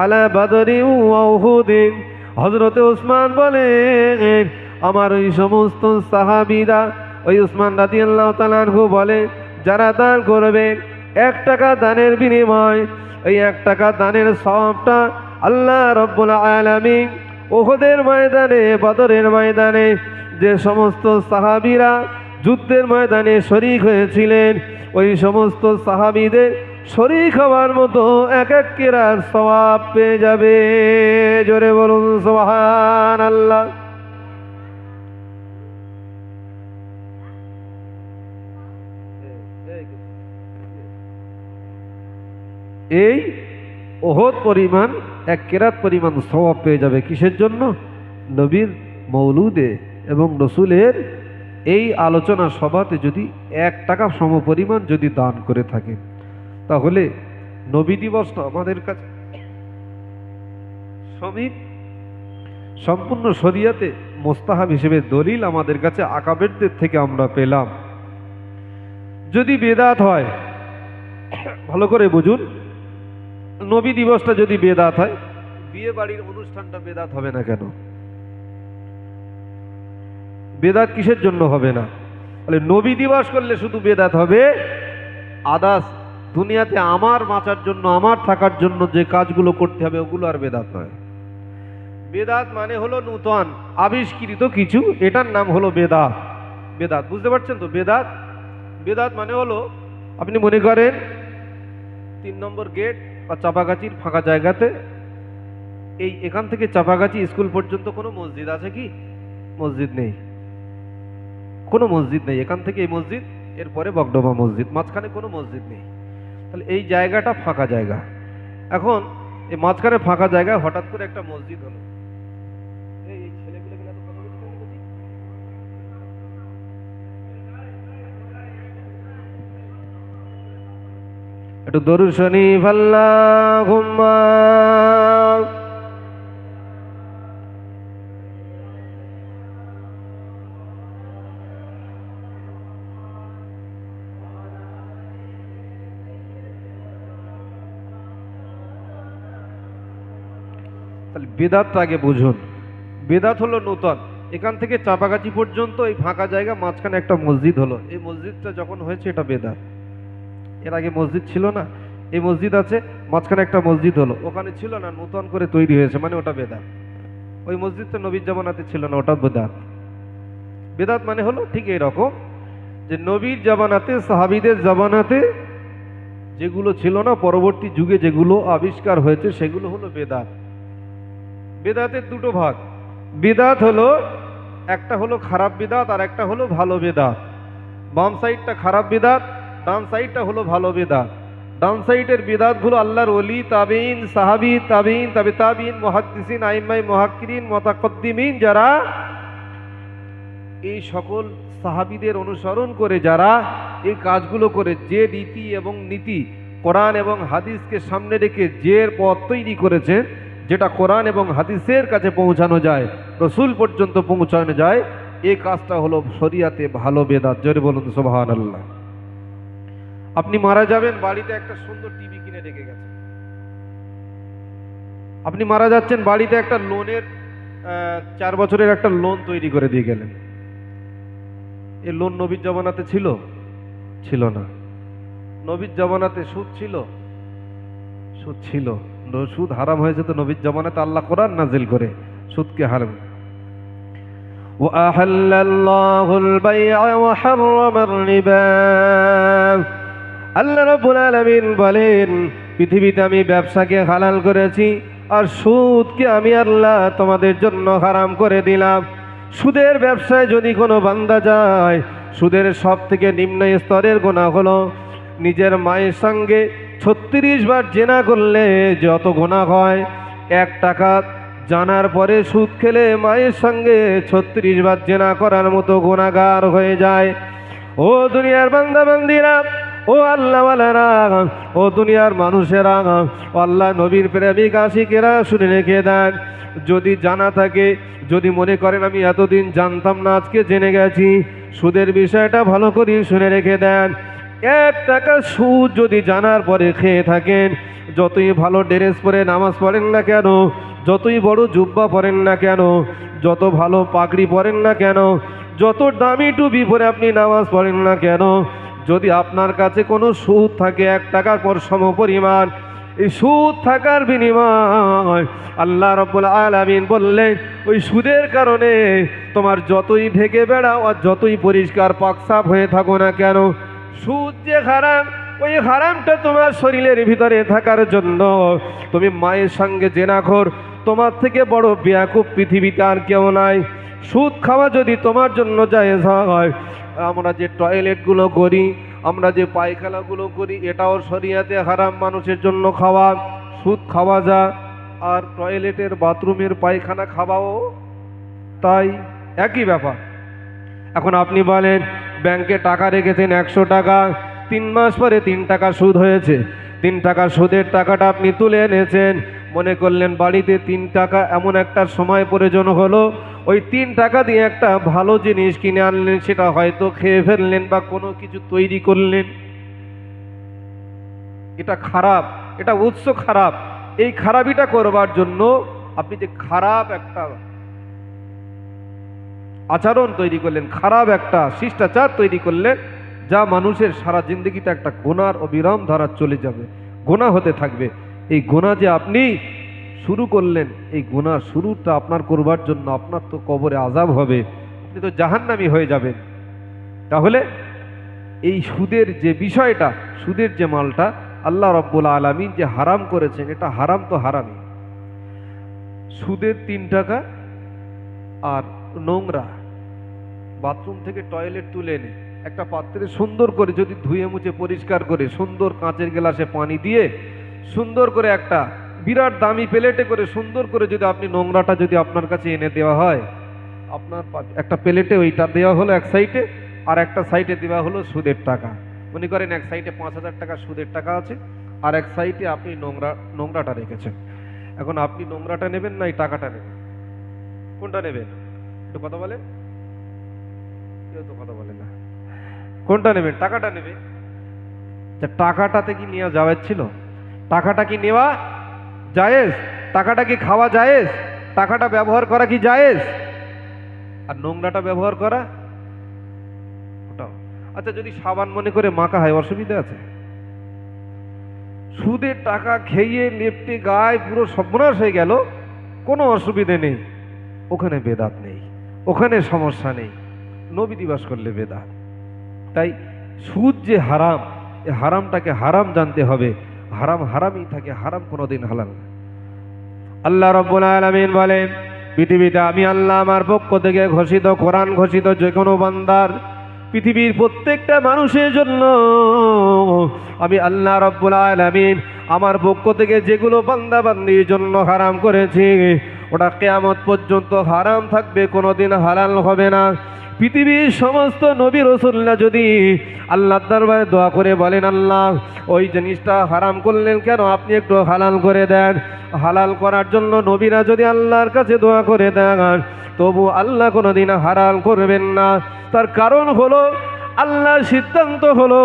আলা বাদরি ওয়া উহুদিন। হযরতে ওসমান বলেন, আমার ওই সমস্ত সাহাবীরা, ওই ওসমান রাদিয়াল্লাহু তাআলা আনহু বলে, যারা দান করবে 1 টাকা দানের বিনিময়, এই 1 টাকা দানের সওয়াবটা আল্লাহ রাব্বুল আলামিন উহুদের ময়দানে, বদরের ময়দানে যে সমস্ত সাহাবীরা যুদ্ধের ময়দানে শরীক হয়েছিলেন, ওই সমস্ত সাহাবীদের শরীক হওয়ার মতো এক কেরাত সওয়াব পেয়ে যাবে। জোরে বলুন সুবহানাল্লাহ। এই ওহদ পরিমাণ 1 কেরাত পরিমাণ সওয়াব পেয়ে যাবে। কিসের জন্য? নবীর মওলুদে এবং রসুলের এই আলোচনা সভাতে যদি 1 টাকা সমপরিমাণ যদি দান করে থাকেন, তাহলে নবী দিবসটা আমাদের কাছে সমীপ সম্পূর্ণ শরিয়াতে মোস্তাহাব হিসেবে দলিল আমাদের কাছে আকাবেরদের থেকে আমরা পেলাম। যদি বেদাত হয়, ভালো করে বুঝুন, নবী দিবসটা যদি বেদাত হয়, বিয়ে বাড়ির অনুষ্ঠানটা বেদাত হবে না কেন? বেদাত কিসের জন্য হবে না? তাহলে নবী দিবস করলে শুধু বেদাত হবে, আদার্স দুনিয়াতে আমার বাঁচার জন্য, আমার থাকার জন্য যে কাজগুলো করতে হবে ওগুলো আর বেদাত নয়। বেদাত মানে হলো নূতন আবিষ্কৃত কিছু, এটার নাম হলো বেদাত। বেদাত বুঝতে পারছেন তো? বেদাত বেদাত মানে হলো, আপনি মনে করেন 3 নম্বর গেট বা চাপাগাছির ফাঁকা জায়গাতে, এখান থেকে চাপাগাছি স্কুল পর্যন্ত কোনো মসজিদ আছে কি? মসজিদ নেই, কোনো মসজিদ নেই। এখান থেকে এই মসজিদ, এরপরে বগডোবা মসজিদ, মাঝখানে কোনো মসজিদ নেই। তাহলে এই জায়গাটা ফাঁকা জায়গা। এখন এই মাঝখানে ফাঁকা জায়গায় হঠাৎ করে একটা মসজিদ হলো। একটু দরুদ শরীফ আল্লাহুম্মা। তাহলে বেদাতটা আগে বুঝুন। বেদাত হলো নূতন। এখান থেকে চাপাগাছি পর্যন্ত এই ফাঁকা জায়গা, মাঝখানে একটা মসজিদ হলো। এই মসজিদটা যখন হয়েছে এটা বেদাত। এর আগে মসজিদ ছিল না, এই মসজিদ আছে, মাঝখানে একটা মসজিদ হলো, ওখানে ছিল না, নূতন করে তৈরি হয়েছে, মানে ওটা বেদাত। ওই মসজিদটা নবীর জামানাতে ছিল না, ওটা বেদাত। বেদাত মানে হলো ঠিক এইরকম যে নবীর জামানাতে, সাহাবীদের জামানাতে যেগুলো ছিল না, পরবর্তী যুগে যেগুলো আবিষ্কার হয়েছে সেগুলো হলো বেদাত। বেদাতের 2টো ভাগ। বেদাত হলো, একটা হলো খারাপ বেদাত আর একটা হলো ভালো বেদাত। বাম সাইডটা খারাপ বেদাত, ডান সাইডটা হলো ভালো বেদাত। ডান সাইডের বেদাতগুলো আল্লাহর ওলি, তাবিঈন, সাহাবী, তাবিঈন, তাবে তাবিঈন, মুহাদ্দিসিন, আইম্মায়ে মুহাক্কিরিন, মুতাকাদ্দিমিন, যারা এই সকল সাহাবীদের অনুসরণ করে, যারা এই কাজগুলো করে, যে রীতি এবং নীতি কোরআন এবং হাদিসকে সামনে রেখে যে পথ তৈরি করেছেন, যেটা কোরআন এবং হাদিসের কাছে পৌঁছানো যায়, রসুল পর্যন্ত পৌঁছানো যায়, এই কাজটা হলো শরিয়াতে ভালো বেদাত। জোরে বলুন সুবহানাল্লাহ। আপনি মারা যাবেন, বাড়িতে একটা সুন্দর টিভি কিনে রেখে গেছেন। আপনি মারা যাচ্ছেন, বাড়িতে একটা লোনের 4 বছরের একটা লোন তৈরি করে দিয়ে গেলেন। এই লোন নবীর জামানাতে ছিল? ছিল না। নবীর জামানাতে সুদ ছিল? সুদ ছিল। সুদ হারাম হয়েছে তো নবীর জামানাতে আল্লাহ কোরআন নাজিল করে সুদকে হারাম। وأحل الله البيع وحرم الربا। আল্লাহ রাব্বুল আলামিন বলেন, পৃথিবীতে আমি ব্যবসাকে হালাল করেছি আর সুদকে আমি আল্লাহ তোমাদের জন্য হারাম করে দিলাম। সুদের ব্যবসায় যদি কোনো বান্দা যায়, সুদের সব থেকে নিম্ন স্তরের গুনাহ হলো নিজের মায়ের সঙ্গে 36 বার জেনা করলে যত গুনাহ হয়, 1 টাকা জানার পরে সুদ খেলে মায়ের সঙ্গে 36 বার জেনা করার মতো গুনাহগার হয়ে যায়। ও দুনিয়ার বান্দা বান্দিরা, ও আল্লাহওয়ালারা, ও দুনিয়ার মানুষেরা, আল্লাহ নবীর প্রেমিক আশিকেরা, শুনে রেখে দেন, যদি জানা থাকে, যদি মনে করেন আমি এতদিন জানতাম না, আজকে জেনে গেছি, সুদের বিষয়টা ভালো করে শুনে রেখে দেন। 1 টাকা সুদ যদি জানার পরে খেয়ে থাকেন, যতই ভালো ড্রেস পরে নামাজ পড়েন না কেন, যতই বড় জুব্বা পরেন না কেন, যত ভালো পাগড়ি পরেন না কেন, যত দামি টুপি পরে আপনি নামাজ পড়েন না কেন, যদি আপনার কাছে কোনো সুদ থাকে 1 টাকার পর সমপরিমাণ, এই সুদ থাকার বিনিময় আল্লাহ রাব্বুল আলামিন বললেন, ওই সুদের কারণে তোমার যতই ঢেকে বেড়াও আর যতই পরিষ্কার পাকসাফ হয়ে থাকো না কেন, সুদ যে হারাম, ওই হারামটা তোমার শরীরের ভিতরে থাকার জন্য তুমি মায়ের সঙ্গে জেনাখোর, তোমার থেকে বড় বেয়াকুব পৃথিবীতে আর কেউ নাই। সুদ খাওয়া যদি তোমার জন্য জায়েজ হয়, আমরা যে টয়লেটগুলো করি, আমরা যে পায়খানাগুলো করি, এটাও শরিয়াতে হারাম মানুষের জন্য খাওয়া। সুদ খাওয়া যা, আর টয়লেটের বাথরুমের পায়খানা খাওয়াও তাই, একই ব্যাপার। এখন আপনি বলেন ব্যাংকে টাকা রেখেছেন 100 টাকা, 3 মাস পরে 3 টাকা সুদ হয়েছে, 3 টাকা সুদের টাকাটা আপনি তুলে এনেছেন, মনে করলেন বাড়িতে 3 টাকা এমন একটা সময় প্রয়োজন হলো, ওই 3 টাকা দিয়ে একটা ভালো জিনিস কিনে আনলেন, সেটা হয়তো খেয়ে ফেললেন বা কোনো কিছু তৈরি করলেন। এটা খারাপ, এটা উৎস খারাপ। এই খারাপিটা করবার জন্য আপনি যে খারাপ একটা আচরণ তৈরি করলেন, খারাপ একটা শিষ্টাচার তৈরি করলেন, যা মানুষের সারা জিন্দগিতে একটা গুনার অবিরাম ধারা চলে যাবে, গুনাহ হতে থাকবে। এই গুনাহ যে আপনি শুরু করলেন, এই গুনাহ শুরুটা আপনার করবার জন্য আপনার তো কবরে আযাব হবে, আপনি তো জাহান্নামী হয়ে যাবেন। তাহলে এই সুদের যে বিষয়টা, সুদের যে মালটা আল্লাহ রাব্বুল আলামিন যে হারাম করেছেন, এটা হারাম তো হারামই। সুদের 3 টাকা আর নোংরা, বাথরুম থেকে টয়লেট তুলে এনে একটা পাত্রে সুন্দর করে যদি ধুয়ে মুছে পরিষ্কার করে সুন্দর কাঁচের গ্লাসে পানি দিয়ে সুন্দর করে একটা বিরাট দামি প্লেটে করে সুন্দর করে যদি আপনি নোংরাটা যদি আপনার কাছে এনে দেওয়া হয়, আপনার একটা প্লেটে ওইটা দেওয়া হলো এক সাইডে, আর একটা সাইডে দেওয়া হলো সুদের টাকা। মনে করেন এক সাইডে 5,000 টাকা সুদের টাকা আছে, আর এক সাইডে আপনি নোংরাটা রেখেছেন। এখন আপনি নোংরাটা নেবেন না এই টাকাটা নেবেন? কোনটা নেবেন? একটু কথা বলেন। কেউ তো কথা বলে না। কোনটা নেবেন? টাকাটা নেবে। টাকাটাতে কি নেওয়া জায়েজ ছিল? টাকাটা কি নেওয়া জায়েজ? টাকাটা কি খাওয়া জায়েজ? টাকাটা ব্যবহার করা কি জায়েজ? আর নোংরাটা ব্যবহার করা ওটাও। আচ্ছা, যদি সাবান মনে করে মাখা হয়, অসুবিধা আছে? সুদের টাকা খেয়ে লেপটে গায়ে পুরো সর্বনাশ হয়ে গেল, কোনো অসুবিধে নেই, ওখানে বেদাত নেই, ওখানে সমস্যা নেই, নবী দিবস করলে বেদাত। তাই সুদ যে হারাম, এই হারামটাকে হারাম জানতে হবে, হারাম হারামই থাকে, হারাম কোনোদিন হালাল না। আল্লাহ রাব্বুল আলামিন বলেন, পৃথিবীতে আমি আল্লাহ আমার পক্ষ থেকে ঘোষিত, কোরআন ঘোষিত, যে কোনো বান্দার, পৃথিবীর প্রত্যেকটা মানুষের জন্য আমি আল্লাহ রাব্বুল আলামিন আমার পক্ষ থেকে যেগুলো বান্দা বান্দির জন্য হারাম করেছি, ওটা কিয়ামত পর্যন্ত হারাম থাকবে, কোনোদিন হালাল হবে না। পৃথিবীর সমস্ত নবী রাসূলরা যদি আল্লাহর দরবারে দোয়া করে বলেন, আল্লাহ ওই জিনিসটা হারাম করলেন কেন, আপনি একটু হালাল করে দেন, হালাল করার জন্য নবীরা যদি আল্লাহর কাছে দোয়া করে দেন, তবু আল্লাহ কোনোদিন হালাল করবেন না। তার কারণ হলো আল্লাহর সিদ্ধান্ত হলো,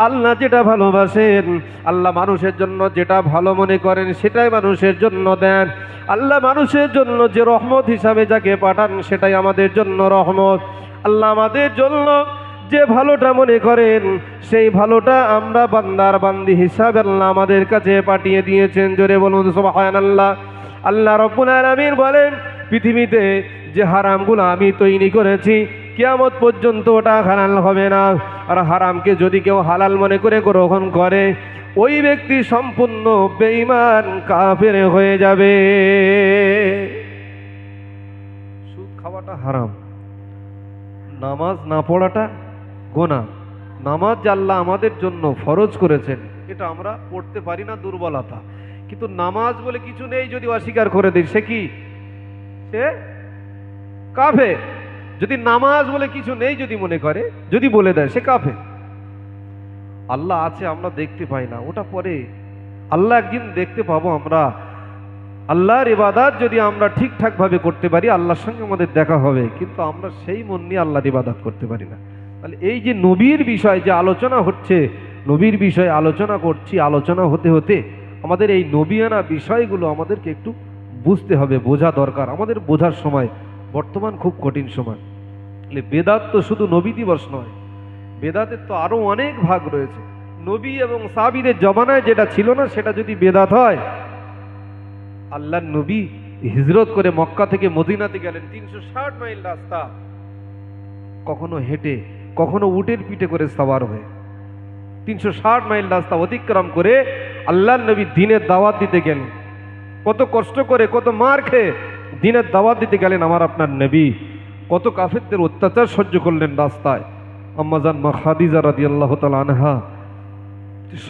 আল্লাহ যেটা ভালোবাসেন, আল্লাহ মানুষের জন্য যেটা ভালো মনে করেন সেটাই মানুষের জন্য দেন। আল্লাহ মানুষের জন্য যে রহমত হিসাবে যাকে পাঠান সেটাই আমাদের জন্য রহমত। আল্লাহ আমাদের জন্য যে ভালোটা মনে করেন সেই ভালোটা আমরা বান্দার বান্দি হিসাবে আল্লাহ আমাদের কাছে পাঠিয়ে দিয়েছেন। জোরে বলুন সুবহানাল্লাহ। আল্লাহ রাব্বুল আলামিন বলেন, পৃথিবীতে যে হারামগুলো আমি তৈরি করেছি, কিয়ামত পর্যন্ত ওটা হালাল হবে না। আর হারামকে যদি কেউ হালাল মনে করে গ্রহণ করে, ওই ব্যক্তি সম্পূর্ণ বেঈমান কাফের হয়ে যাবে। সুদ খাওয়াটা হারাম, নামাজ না পড়াটা গুনাহ। নামাজ যে আল্লাহ আমাদের জন্য ফরজ করেছেন, এটা আমরা পড়তে পারি না, দুর্বলতা। কিন্তু নামাজ বলে কিছু নেই যদি অস্বীকার করে দিই, সে কি? সে কাফের। যদি নামাজ বলে কিছু নেই যদি মনে করে, যদি বলে দেয়, সে কাফের। আল্লাহ আছে আমরা দেখতে পাই না, ওটা পরে আল্লাহ একদিন দেখতে পাবো আমরা। আল্লাহর ইবাদত যদি আমরা ঠিকঠাক ভাবে করতে পারি, আল্লাহর সঙ্গে আমাদের দেখা হবে, কিন্তু আমরা সেই মন নিয়ে আল্লাহর ইবাদত করতে পারি না। তাহলে এই যে নবীর বিষয় যে আলোচনা হচ্ছে, নবীর বিষয়ে আলোচনা করছি, আলোচনা হতে হতে আমাদের এই নবিয়ানা বিষয়গুলো আমাদেরকে একটু বুঝতে হবে, বোঝা দরকার। আমাদের বোঝার সময় বর্তমান খুব কঠিন সময়। বেদাত তো শুধু নবী দিবস নয়, বেদাতের তো আরো অনেক ভাগ রয়েছে। নবী এবং সাহাবীদের জমানায় যেটা ছিল না সেটা যদি বেদাত হয়, আল্লাহর নবী হিজরত করে মক্কা থেকে মদিনাতে গেলেন, 360 মাইল রাস্তা, কখনো হেঁটে, কখনো উটের পিঠে করে সওয়ার হয়ে 360 মাইল রাস্তা অতিক্রম করে আল্লাহর নবী দ্বীনের দাওয়াত দিতে গেলেন। কত কষ্ট করে, কত মার খেয়ে দ্বীনের দাওয়াত দিতে গেলেন আমার আপনার নবী। কত কাফেরদের অত্যাচার সহ্য করলেন রাস্তায়। আম্মাজান মা খাদিজা রাদিয়াল্লাহু তাআলা আনহা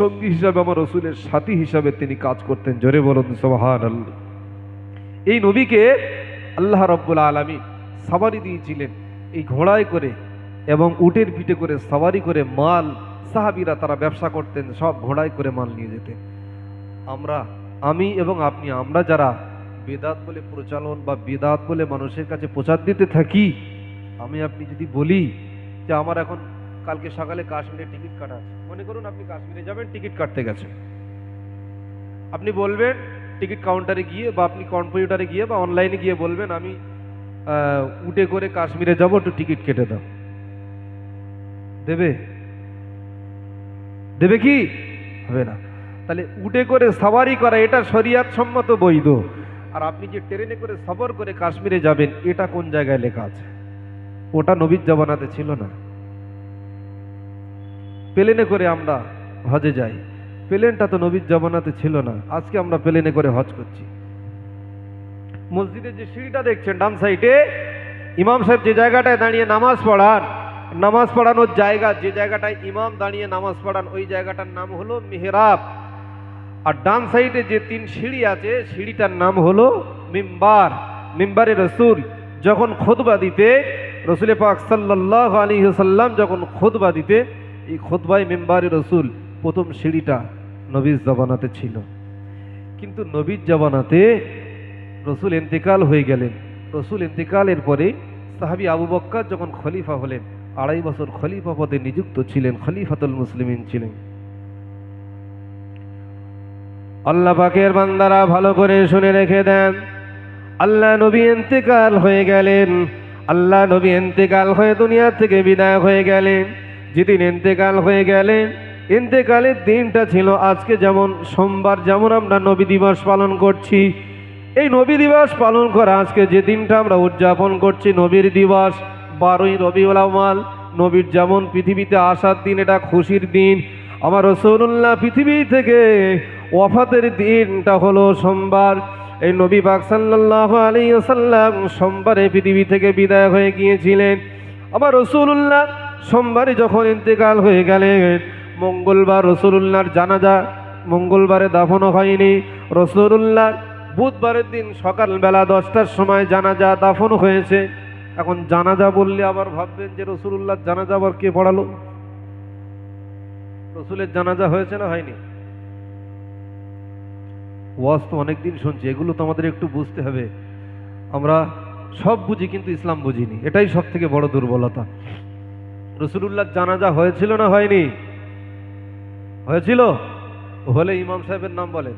সঙ্গী হিসাবে, আমার রাসূলের সাথী হিসাবে তিনি কাজ করতেন। জোরে বলুন সুবহানাল্লাহ। এই নবীকে আল্লাহ রাব্বুল আলামিন সাওয়ারি দিয়েছিলেন, এই ঘোড়ায় করে এবং উটের পিঠে করে সওয়ারি করে মাল, সাহাবীরা তারা ব্যবসা করতেন, সব ঘোড়ায় করে মাল নিয়ে যেতেন। আমি এবং আপনি, আমরা যারা বেদাত বলে প্রচলন বা বেদাত বলে মানুষের কাছে প্রচার দিতে থাকি, আমি আপনি যদি বলি যে আমার এখন কালকে সকালে কাশ্মীরে টিকিট কাটা আছে, মনে করুন আপনি কাশ্মীরে যাবেন, টিকিট কাটতে গেছেন, আপনি বলবেন টিকিট কাউন্টারে গিয়ে বা আপনি কম্পিউটারে গিয়ে বা অনলাইনে গিয়ে বলবেন আমি উটে করে কাশ্মীরে যাব, একটু টিকিট কেটে দাও। দেবে? দেবে কি? হবে না। তাহলে উটে করে সাওয়ারি করা এটা শরিয়াত সম্মত বৈধ, আর আপনি যে ট্রেনে করে সফর করে কাশ্মীরে যাবেন এটা কোন জায়গায় লেখা আছে? ওটা নবীর জামানাতে ছিল না। প্লেনে করে আমরা হজে যাই, প্লেনটা তো নবীর জামানাতে ছিল না, আজকে আমরা প্লেনে করে হজ করছি। মসজিদের যে সিঁড়িটা দেখছেন ডান সাইডে, ইমাম সাহেব যে জায়গাটায় দাঁড়িয়ে নামাজ পড়ান, নামাজ পড়ানোর জায়গা, যে জায়গাটায় ইমাম দাঁড়িয়ে নামাজ পড়ান ওই জায়গাটার নাম হলো মিহরাব। আর ডান সাইডে যে 3 সিঁড়ি আছে সিঁড়িটার নাম হলো মিম্বার। মিম্বারে রসুল যখন খুতবা দিতে, রসুল পাক সাল্লাল্লাহু আলাইহি ওয়াসাল্লাম যখন খুতবা দিতে, এই খুতবায় মিম্বারে রসুল প্রথম সিঁড়িটা নবীর জামানাতে ছিল। কিন্তু নবীর জামানাতে রসুল ইন্তেকাল হয়ে গেলেন। রসুল ইন্তেকালের পরে সাহাবী আবু বকর যখন খলিফা হলেন, 2.5 বছর খলিফা পদে নিযুক্ত ছিলেন, খলিফাতুল মুসলিমিন ছিলেন। আল্লাহ পাকের বান্দারা ভালো করে শুনে রেখে দেন, আল্লাহ নবী ইন্তেকাল হয়ে গেলেন। আল্লাহ নবী ইন্তেকাল হয়ে দুনিয়া থেকে বিদায় হয়ে গেলেন। যেদিন ইন্তেকাল হয়ে গেলেন, ইন্তেকালের দিনটা ছিল আজকে যেমন সোমবার, যেমন আমরা নবী দিবস পালন করছি। এই নবী দিবস পালন করা আজকে যে দিনটা আমরা উদযাপন করছি নবীর দিবস, 12ই রবিউল আউয়াল, নবীর যেমন পৃথিবীতে আসার দিন, এটা খুশির দিন। আমার রাসূলুল্লাহ পৃথিবী থেকে ওয়াফাতের দিনটা হলো সোমবার। এই নবী পাক সাল্লাল্লাহু আলাইহি ওয়াসাল্লাম সোমবারে পৃথিবী থেকে বিদায় হয়ে গিয়েছিলেন। আমার রাসূলুল্লাহ সোমবারে যখন ইন্তেকাল হয়ে গেলেন, মঙ্গলবার রাসূলুল্লাহর জানাজা, মঙ্গলবারে দাফনও হয়নি। রাসূলুল্লাহ বুধবারের দিন সকালবেলা 10টার সময় জানাজা দাফন হয়েছে। এখন জানাজা বললে আবার ভাববেন যে রাসূলুল্লাহর জানাজা আবার কে পড়ালো? রসুলের জানাজা হয়েছে না হয়নি? ওয়াজ তো অনেকদিন শুনছি, এগুলো তো আমাদের একটু বুঝতে হবে। আমরা সব বুঝি কিন্তু ইসলাম বুঝিনি, এটাই সব থেকে বড় দুর্বলতা। রাসূলুল্লাহর জানাজা হয়েছিল না হয়নি? হয়েছিল। হলে ইমাম সাহেবের নাম বলেন।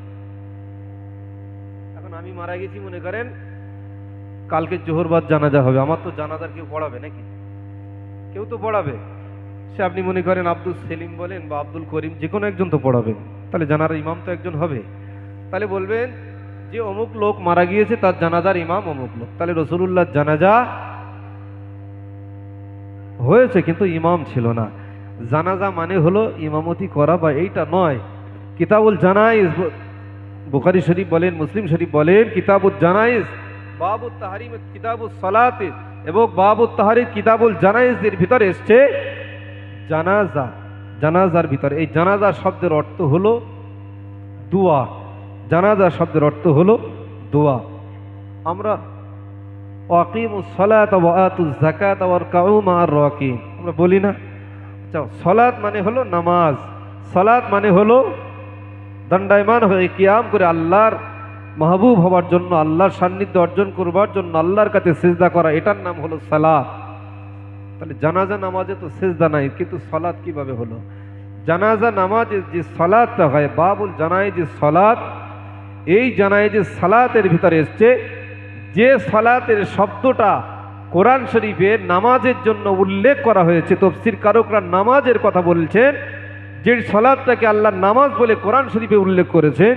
এখন আমি মারা গেছি, মনে করেন কালকে জোহর বাদ জানাজা হবে, আমার তো জানাজার কেউ পড়াবে নাকি? কেউ তো পড়াবে। সে আপনি মনে করেন আব্দুল সেলিম বলেন বা আব্দুল করিম, যে কোনো একজন তো পড়াবেন, তাহলে জানার ইমাম তো একজন হবে। তাহলে বলবেন যে অমুক লোক মারা গিয়েছে, তার জানাজার ইমাম অমুক লোক। তাহলে রাসূলুল্লাহর জানাজা হয়েছে কিন্তু ইমাম ছিল না। জানাজা মানে হলো ইমামতি করা বা এইটা নয়। কিতাবুল জানাইজ, বুখারী শরীফ বলেন, মুসলিম শরীফ বলেন, কিতাবুল জানাইজ বাবুত তাহরিম কিতাবুস সালাত এবং বাবুত তাহরিম কিতাবুল জানাইজের ভিতরে এসছে জানাজা। জানাজার ভিতরে এই জানাজা শব্দের অর্থ হলো দোয়া। জানাজা শব্দের অর্থ হলো দোয়া। আমরা ওয়াকিমুস সালাত ওয়া আতুজ যাকাত ওয়ারকাউ মা'আর রাকিন আমরা বলি না? আচ্ছা, সালাত মানে হলো নামাজ, সালাত মানে হলো দণ্ডায়মান হয়ে কিয়াম করে আল্লাহর মাহবুব হওয়ার জন্য, আল্লাহর সান্নিধ্য অর্জন করবার জন্য আল্লাহর কাছে সিজদা করা, এটার নাম হলো সালাত। তাহলে জানাজা নামাজে তো সিজদা নাই, কিন্তু সালাত কিভাবে হলো? জানাজা নামাজে যে সালাতটা হয়, বাবুল জানাইজের সালাত, এই জানাইজের সালাতের ভিতরে এসছে যে সালাতের শব্দটা কোরআন শরীফে নামাজের জন্য উল্লেখ করা হয়েছে। তাফসীর কারকরা নামাজের কথা বলছেন, যে সালাতটাকে আল্লাহ নামাজ বলে কোরআন শরীফে উল্লেখ করেছেন,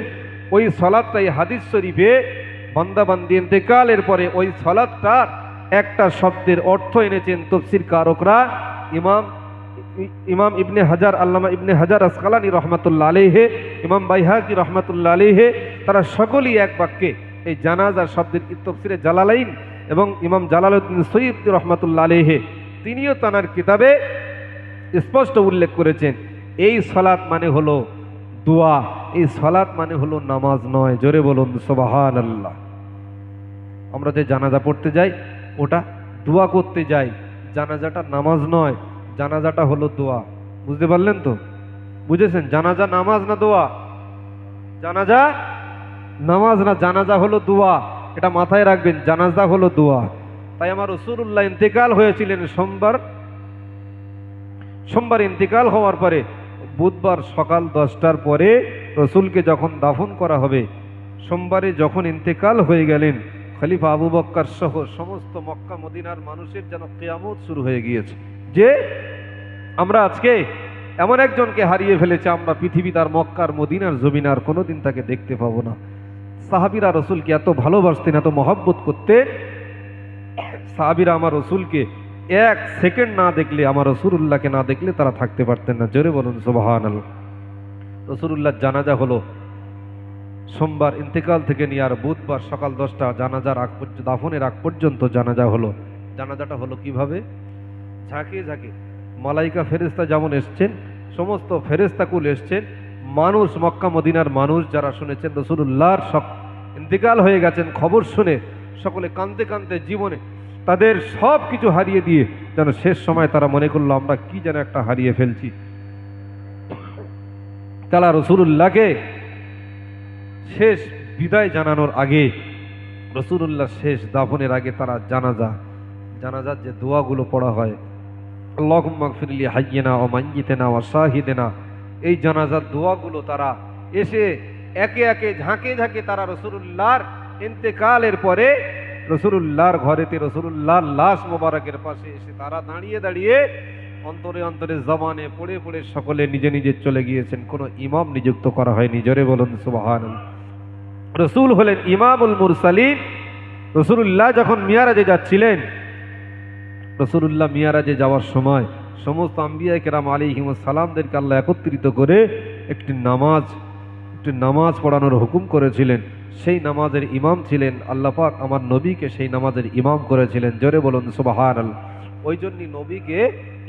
ওই সালাতটাই হাদিস শরীফে বান্দাবান্দি ইন্তেকালের পরে ওই সালাতটার একটা শব্দের অর্থ এনেছেন তাফসীর কারকরা। ইমাম ইবনে হাজার, আল্লামা ইবনে হাজার আসকালানি রহমাতুল্লাহ আলাইহি, ইমাম বাইহাকি রহমাতুল্লাহ আলাইহি, তারা সকলেই এক বাক্যে এই জানাজা শব্দের তাফসীরে জালালাইন এবং ইমাম জালালউদ্দিন সৈয়দ রহমাতুল্লাহ আলাইহি তিনিও তানার কিতাবে স্পষ্ট উল্লেখ করেছেন, এই সালাত মানে হলো দোয়া, এই সালাত মানে হলো নামাজ নয়। জোরে বলুন সুবহানাল্লাহ। আমরা যে জানাজা পড়তে যাই ওটা দোয়া করতে যাই, জানাজাটা নামাজ নয়, জানাজাটা হলো দোয়া। বুঝতে পারলেন তো? বুঝেছেন? জানাজা নামাজ না দোয়া? জানাজা নামাজ না, জানাজা হলো দোয়া। এটা মাথায় রাখবেন, জানাজা হলো দোয়া। তাই আমার রাসূলুল্লাহ ইন্তেকাল হয়েছিলেন সোমবার ইন্তেকাল হওয়ার পরে বুধবার সকাল 10টার পরে রসুলকে যখন দাফন করা হবে, সোমবারে যখন ইন্তেকাল হয়ে গেলেন, খলিফা আবু বকর সহ সমস্ত মক্কা মদিনার মানুষের যেন কিয়ামত শুরু হয়ে গিয়েছে, যে আমরা আজকে এমন একজনকে হারিয়ে ফেলেছি, আমরা পৃথিবীতে আর মক্কার মদিনার জমিন আর কোনোদিন তাকে দেখতে পাবো না। সাহাবীরা রসুলকে এত ভালোবাসতেন, এত মহব্বত করতেন। সাহাবীরা আমার রসুলকে এক সেকেন্ড না দেখলে, আমার রসুলুল্লাহকে না দেখলে তারা থাকতে পারতেন না। জোরে বলুন সুবহানাল্লাহ। রসুলুল্লাহ জানাজা হলো সোমবার ইন্তেকাল থেকে নিয়ে আর বুধবার সকাল 10টা জানাজার আগ পর্যন্ত, দাফনের আগ পর্যন্ত জানাজা হলো। জানাজাটা হলো কিভাবে? ঝাঁকে ঝাঁকে মালাইকা ফেরেশতা যেমন এসছেন, সমস্ত ফেরেশতাকুল এসছেন, মানুষ মক্কা মদিনার মানুষ যারা শুনেছেন রসুলুল্লাহর ইন্তেকাল হয়ে গেছেন খবর শুনে সকলে কাঁদতে কাঁদতে জীবনে তাদের সব কিছু হারিয়ে দিয়ে যেন শেষ সময় তারা মনে করলো আমরা কি যেন একটা হারিয়ে ফেলছি। তারা রসুলুল্লাহকে শেষ বিদায় জানানোর আগে, রসুলুল্লাহ শেষ দাফনের আগে তারা জানাজার যে দোয়াগুলো পড়া হয়, আল্লাহুম্মা গফিরলি হাইয়িনা ওয়া মাইয়িতিনা ওয়া শাহিদিনা, এই জানাজার দোয়াগুলো তারা এসে একে একে ঝাঁকে ঝাঁকে তারা রসুলুল্লাহর ইন্তেকালের পরে রসুলুল্লাহর ঘরেতে রসুলুল্লাহর লাশ মোবারকের পাশে এসে তারা দাঁড়িয়ে দাঁড়িয়ে অন্তরে অন্তরে জবানে পড়ে পড়ে সকলে নিজে নিজে চলে গিয়েছেন। কোনো ইমাম নিযুক্ত করা হয়নি। জোরে বলুন সুবহানাল্লাহ। রসুল হলেন ইমামুল মুরসালিন। রসুলুল্লাহ যখন মিয়ারাজে যাচ্ছিলেন, রসুলুল্লাহ মিয়ারাজে যাওয়ার সময় সমস্ত আম্বিয়া কেরাম আলাইহিমুস সালামদেরকে আল্লাহ একত্রিত করে একটি নামাজ পড়ানোর হুকুম করেছিলেন। সেই নামাজের ইমাম ছিলেন আল্লাহ পাক, আমার নবীকে সেই নামাজের ইমাম করেছিলেন। জোরে বলুন সুবহানাল্লাহ। ওই জন্যই নবীকে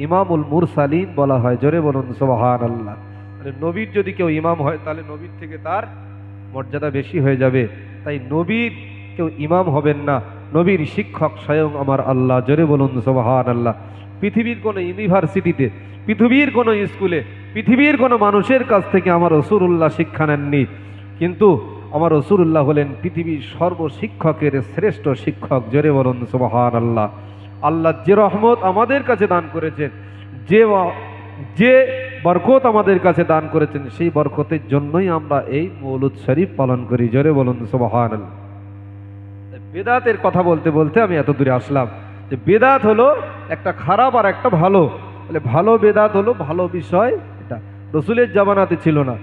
ইমামুল মুরসালিন বলা হয়। জোরে বলুন সুবহানাল্লাহ। মানে নবীর যদি কেউ ইমাম হয় তাহলে নবীর থেকে তার মর্যাদা বেশি হয়ে যাবে। তাই নবীর কেউ ইমাম হবেন না, নবীর শিক্ষক স্বয়ং আমার আল্লাহ। জোরে বলুন সুবহানাল্লাহ। পৃথিবীর কোনো ইউনিভার্সিটিতে, পৃথিবীর কোনো স্কুলে, পৃথিবীর কোনো মানুষের কাছ থেকে আমার রাসূলুল্লাহ শিক্ষা নেননি, কিন্তু আমার রাসূলুল্লাহ হলেন পৃথিবীর সর্বশিক্ষকের শ্রেষ্ঠ শিক্ষক। জোরে বলুন সুবহানাল্লাহ। আল্লাহ যে রহমত আমাদের কাছে দান করেছেন, যে বরকত আমাদের কাছে দান করেছেন, সেই বরকতের জন্যই আমরা এই মৌলুদ শরীফ পালন করি। জোরে বলুন সুবহানাল্লাহ। বেদাতের কথা বলতে বলতে আমি এত দূরে আসলাম যে বেদাত হলো একটা খারাপ আর একটা ভালো। বলে ভালো বেদাত হলো ভালো বিষয়, এটা রসুলের জামানাতে ছিল না।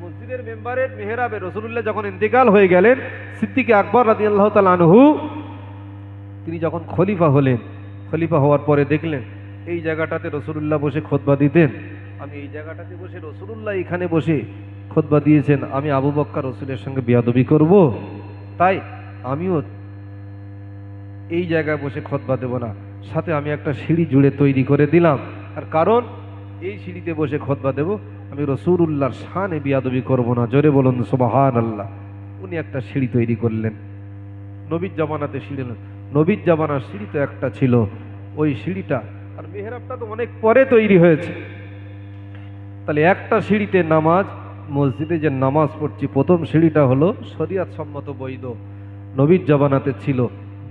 মসজিদের মেম্বারের মেহরাবে রসুলুল্লাহ যখন ইন্তেকাল হয়ে গেলেন, সিদ্দিকে আকবর রাদিয়াল্লাহু তাআলা আনহু তিনি যখন খলিফা হলেন, খলিফা হওয়ার পরে দেখলেন এই জায়গাটাতে রসুলুল্লাহ বসে খুতবা দিতেন, আমি এই জায়গাটাতে বসে, রসুলুল্লাহ এখানে বসে খুতবা দিয়েছেন, আমি আবু বকর রসুলের সঙ্গে বেয়াদবি করব, তাই আমিও এই জায়গায় বসে খুতবা দেব না, সাথে আমি একটা সিঁড়ি জুড়ে তৈরি করে দিলাম। আর কারণ এই সিঁড়িতে বসে খুতবা দেব, আমি রসুলুল্লাহর শানে বেয়াদবি করব না। জোরে বলুন সুবহানাল্লাহ। উনি একটা সিঁড়ি তৈরি করলেন। নবীর জামানাতে সিঁড়ি, নবীর জামানার সিঁড়ি তো একটা ছিল, ওই সিঁড়িটা, আর মেহরাবটা তো অনেক পরে তৈরি হয়েছে। তাহলে একটা সিঁড়িতে নামাজ, মসজিদে যে নামাজ পড়ছি প্রথম সিঁড়িটা হলো শরিয়াত সম্মত বৈধ, নবীর জামানাতে ছিল।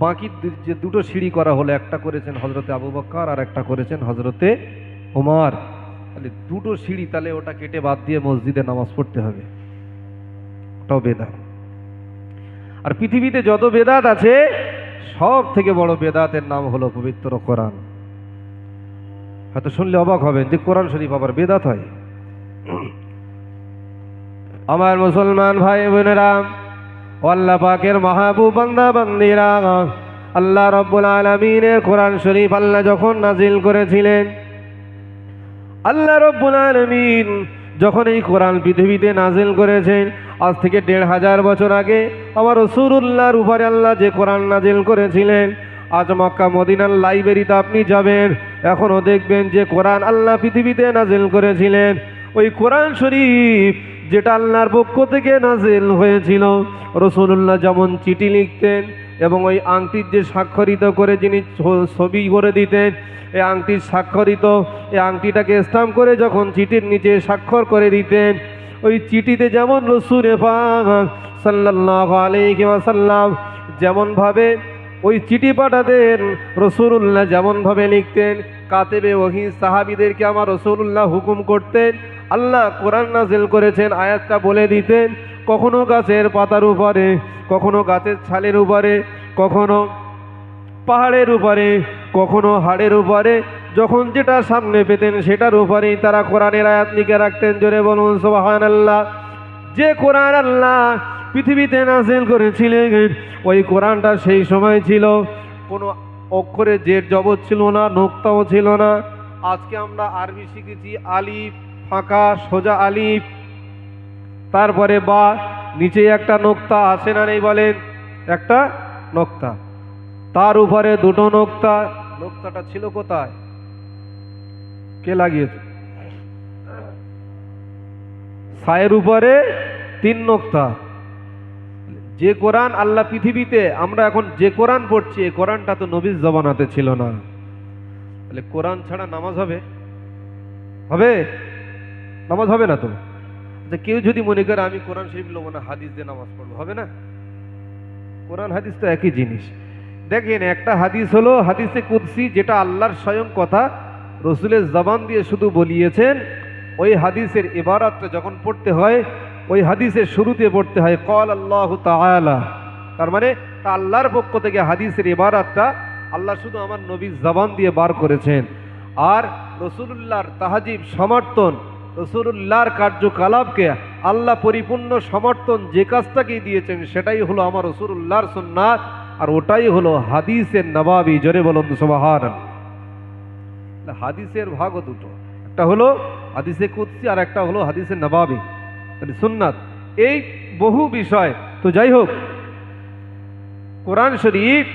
বাকি যে দুটো সিঁড়ি করা হলো, একটা করেছেন হজরতে আবু বকর আর একটা করেছেন হজরতে ওমর। তাহলে দুটো সিঁড়ি, তাহলে ওটা কেটে বাদ দিয়ে মসজিদে নামাজ পড়তে হবে, ওটাও বেদাত। আর পৃথিবীতে যত বেদাত আছে সব থেকে বড় বেদাতের নাম হলো পবিত্র কোরআন। হয়তো শুনলে অবাক হবেন যে কোরআন শরীফ আবার বেদাত হয়। আমার মুসলমান ভাই বোনেরা, আল্লাহ পাকের মাহবুব বান্দা বান্দীরা, আল্লাহ রাব্বুল আলামিনের কোরআন শরীফ আল্লাহ যখন নাজিল করেছিলেন, আল্লাহ রাব্বুল আলামিন যখন এই কোরআন পৃথিবীতে নাজিল করেছেন, আজ থেকে ১৫০০ বছর আগে আমার রাসূলুল্লাহর উপরে আল্লাহ যে কোরআন নাজিল করেছিলেন, আজ মক্কা মদিনার লাইব্রেরিতে আপনি যাবেন, এখনও দেখবেন যে কোরআন আল্লাহ পৃথিবীতে নাজিল করেছিলেন, ওই কোরআন শরীফ যেটা আল্লাহর পক্ষ থেকে নাজিল হয়েছিল, রাসূলুল্লাহ যেমন চিঠি লিখতেন, এবং ওই আংটির যে স্বাক্ষরিত করে যিনি ছবি করে দিতেন, এই আংটির স্বাক্ষরিত এই আংটিটাকে স্টাম্প করে যখন চিঠির নিচে স্বাক্ষর করে দিতেন, ওই চিঠিতে যেমন রাসূল পাক সাল্লাল্লাহু আলাইহি ওয়াসাল্লাম যেমনভাবে ওই চিঠি পাঠাতেন, রাসূলুল্লাহ যেমনভাবে লিখতেন, কাতেবে ওহী সাহাবীদেরকে আমার রাসূলুল্লাহ হুকুম করতেন, আল্লাহ কোরআন নাযিল করেছেন, আয়াতটা বলে দিতেন, কখনো গাছের পাতার উপরে, কখনো গাছের ছালের উপরে, কখনো পাহাড়ের উপরে, কখনো হাড়ের উপরে, যখন যেটা সামনে পেতেন সেটার উপরেই তারা কোরআনের আয়াত লিখে রাখতেন। জোরে বলুন সুবহানাল্লাহ। যে কোরআন আল্লাহ পৃথিবীতে নাযিল করেছিলেন, ওই কোরআনটা সেই সময় ছিল কোনো অক্ষরে জের জবর ছিল না, নোক্তাও ছিল না। আজকে আমরা আরবি শিখেছি, আলিফ ফাঁকা সোজা আলিফ, তারপরে বা, নিচে একটা নোক্তা আসে না নেই বলেন, একটা নোক্তা, তার উপরে দুটো নোক্তা। নোক্তাটা ছিল কোথায়, কে লাগিয়েছে? সায়ের উপরে 3 নোক্তা। যে কোরআন আল্লাহ পৃথিবীতে আমরা এখন যে কোরআন পড়ছি, এই কোরআনটা তো নবীর জমানাতে ছিল না। তাহলে কোরআন ছাড়া নামাজ হবে? হবে? নামাজ হবে না তো। কেউ যদি মনে করে আমি কোরআন শরীফ লোব না, হাদিস দিয়ে নামাজ পড়বো, হবে না? কোরআন হাদিস তো একই জিনিস। দেখেন, একটা হাদিস হলো হাদিসে কুদসি, যেটা আল্লাহর স্বয়ং কথা, রসুলের জবান দিয়ে শুধু বলিয়েছেন। ওই হাদিসের ইবারাতটা যখন পড়তে হয়, ওই হাদিসের শুরুতে পড়তে হয় ক্বাল আল্লাহু তাআলা। তার মানে তা আল্লাহর পক্ষ থেকে হাদিসের ইবারাতটা আল্লাহ শুধু আমার নবীর জবান দিয়ে বার করেছেন। আর রসুলুল্লাহর তাহাজিব সমর্থন, রসুলুল্লাহর কার্যকলাপকে আল্লাহ পরিপূর্ণ সমর্থন যে কাজটাকেই দিয়েছেন, সেটাই হলো আমার রসুলুল্লাহর সুন্নাত, আর ওটাই হলো হাদিসের নবাবী। জোরে বলুন সুবহানাল্লাহ। হাদিসের ভাগও দুটো, একটা হলো হাদিসে কুদসি আর একটা হলো হাদিসের নবাবী, মানে সুন্নাত। এই বহু বিষয় তো যাই হোক, কোরআন শরীফ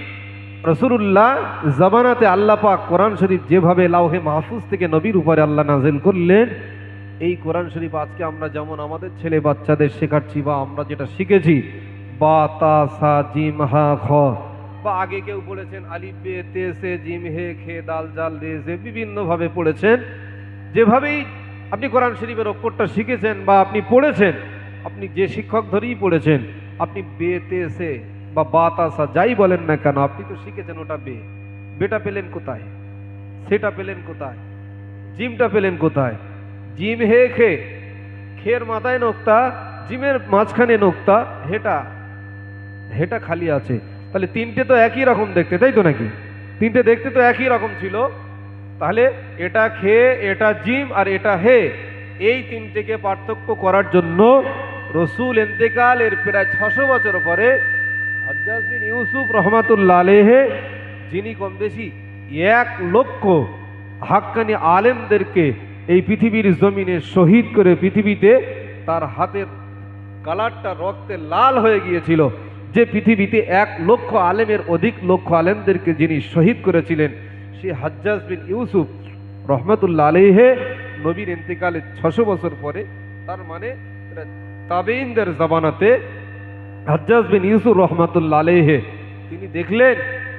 রাসূলুল্লাহ জামানাতে আল্লাহ পাক কোরআন শরীফ যেভাবে লাউহে মাহফুজ থেকে নবীর উপরে আল্লাহ নাযিল করলেন, এই কোরআন শরীফ আজকে আমরা যেমন আমাদের ছেলে বাচ্চাদের শেখাচ্ছি, বা আমরা যেটা শিখেছি বা তা সা জিম হা খ, বা আগে কেউ পড়েছেন আলিফ বে তে সে জিম হে খে দাল জাল রে সে, বিভিন্নভাবে পড়েছেন। যেভাবেই আপনি কোরআন শরীফের অক্ষরটা শিখেছেন বা আপনি পড়েছেন, আপনি যে শিক্ষক ধরেই পড়েছেন, আপনি বে তে সে বা বাতাসা যাই বলেন না কেন, আপনি তো শিখেছেন ওটা বে। বেটা পেলেন কোথায়? সেটা পেলেন কোথায়? জিমটা পেলেন কোথায়? জিম হে খে, খের মাথায় নোক্তা, জিমের মাঝখানে নোক্তা, হেটা, হেটা খালি আছে। তাহলে তিনটে তো একই রকম দেখতে, তাই তো নাকি? তিনটে দেখতে তো একই রকম ছিল। তাহলে এটা খে, এটা জিম আর এটা হে, এই তিনটেকে পার্থক্য করার জন্য রসুল ইন্তেকালের প্রায় 600 বছর পরে হাজ্জাজ বিন ইউসুফ রহমাতুল্লাহ আলাইহি, যিনি কম বেশি 1 লক্ষ হাক্কানি আলেমদেরকে এই পৃথিবীর জমিনে শহীদ করে, পৃথিবীতে তার হাতের কালারটা রক্তে লাল হয়ে গিয়েছিল, যে পৃথিবীতে 1 লক্ষ আলেমের অধিক লক্ষ আলেমদেরকে যিনি শহীদ করেছিলেন, সে হাজ্জাজ বিন ইউসুফ রহমাতুল্লাহ আলাইহি নবীর ইন্তেকালের 600 বছর পরে, তার মানে তাবেঈনদের জামানাতে হাজ্জাজ বিন ইউসুফ রহমাতুল্লাহ আলাইহি তিনি দেখলেন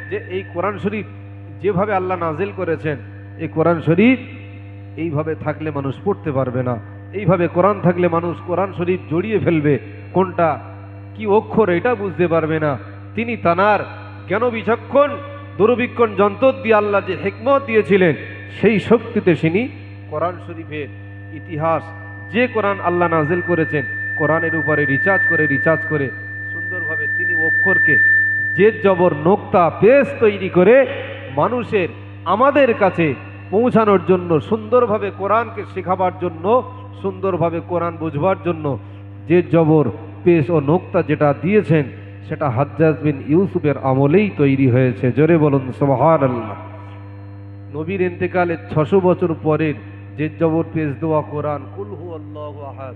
যে এই কোরআন শরীফ যেভাবে আল্লাহ নাজিল করেছেন, এই কোরআন শরীফ এইভাবে থাকলে মানুষ পড়তে পারবে না, এইভাবে কোরআন থাকলে মানুষ কোরআন শরীফ জড়িয়ে ফেলবে, কোনটা কি অক্ষর এটা বুঝতে পারবে না। তিনি তানার জ্ঞান বিচক্ষণ দূরবীক্ষণ যন্ত্র দিয়ে আল্লাহ যে হিকমত দিয়েছিলেন, সেই শক্তিতে তিনি কোরআন শরীফের ইতিহাস, যে কোরআন আল্লাহ নাজিল করেছেন, কোরআনের উপরে রিচার্জ করে সুন্দরভাবে তিনি অক্ষরকে জেদ জবর নোক্তা পেজ তৈরি করে মানুষের আমাদের কাছে পৌঁছানোর জন্য, সুন্দরভাবে কোরআনকে শেখাবার জন্য, সুন্দরভাবে কোরআন বুঝবার জন্য জেদ জবর পেজ ও নোক্তা যেটা দিয়েছেন, সেটা হাজ্জাজ বিন ইউসুফের আমলেই তৈরি হয়েছে। জোরে বলুন সুবহানাল্লাহ। নবীর ইন্তেকালের 600 বছর পরের জেদ জবর পেজ দেওয়া কোরআন, কুল হুয়াল্লাহু আহাদ,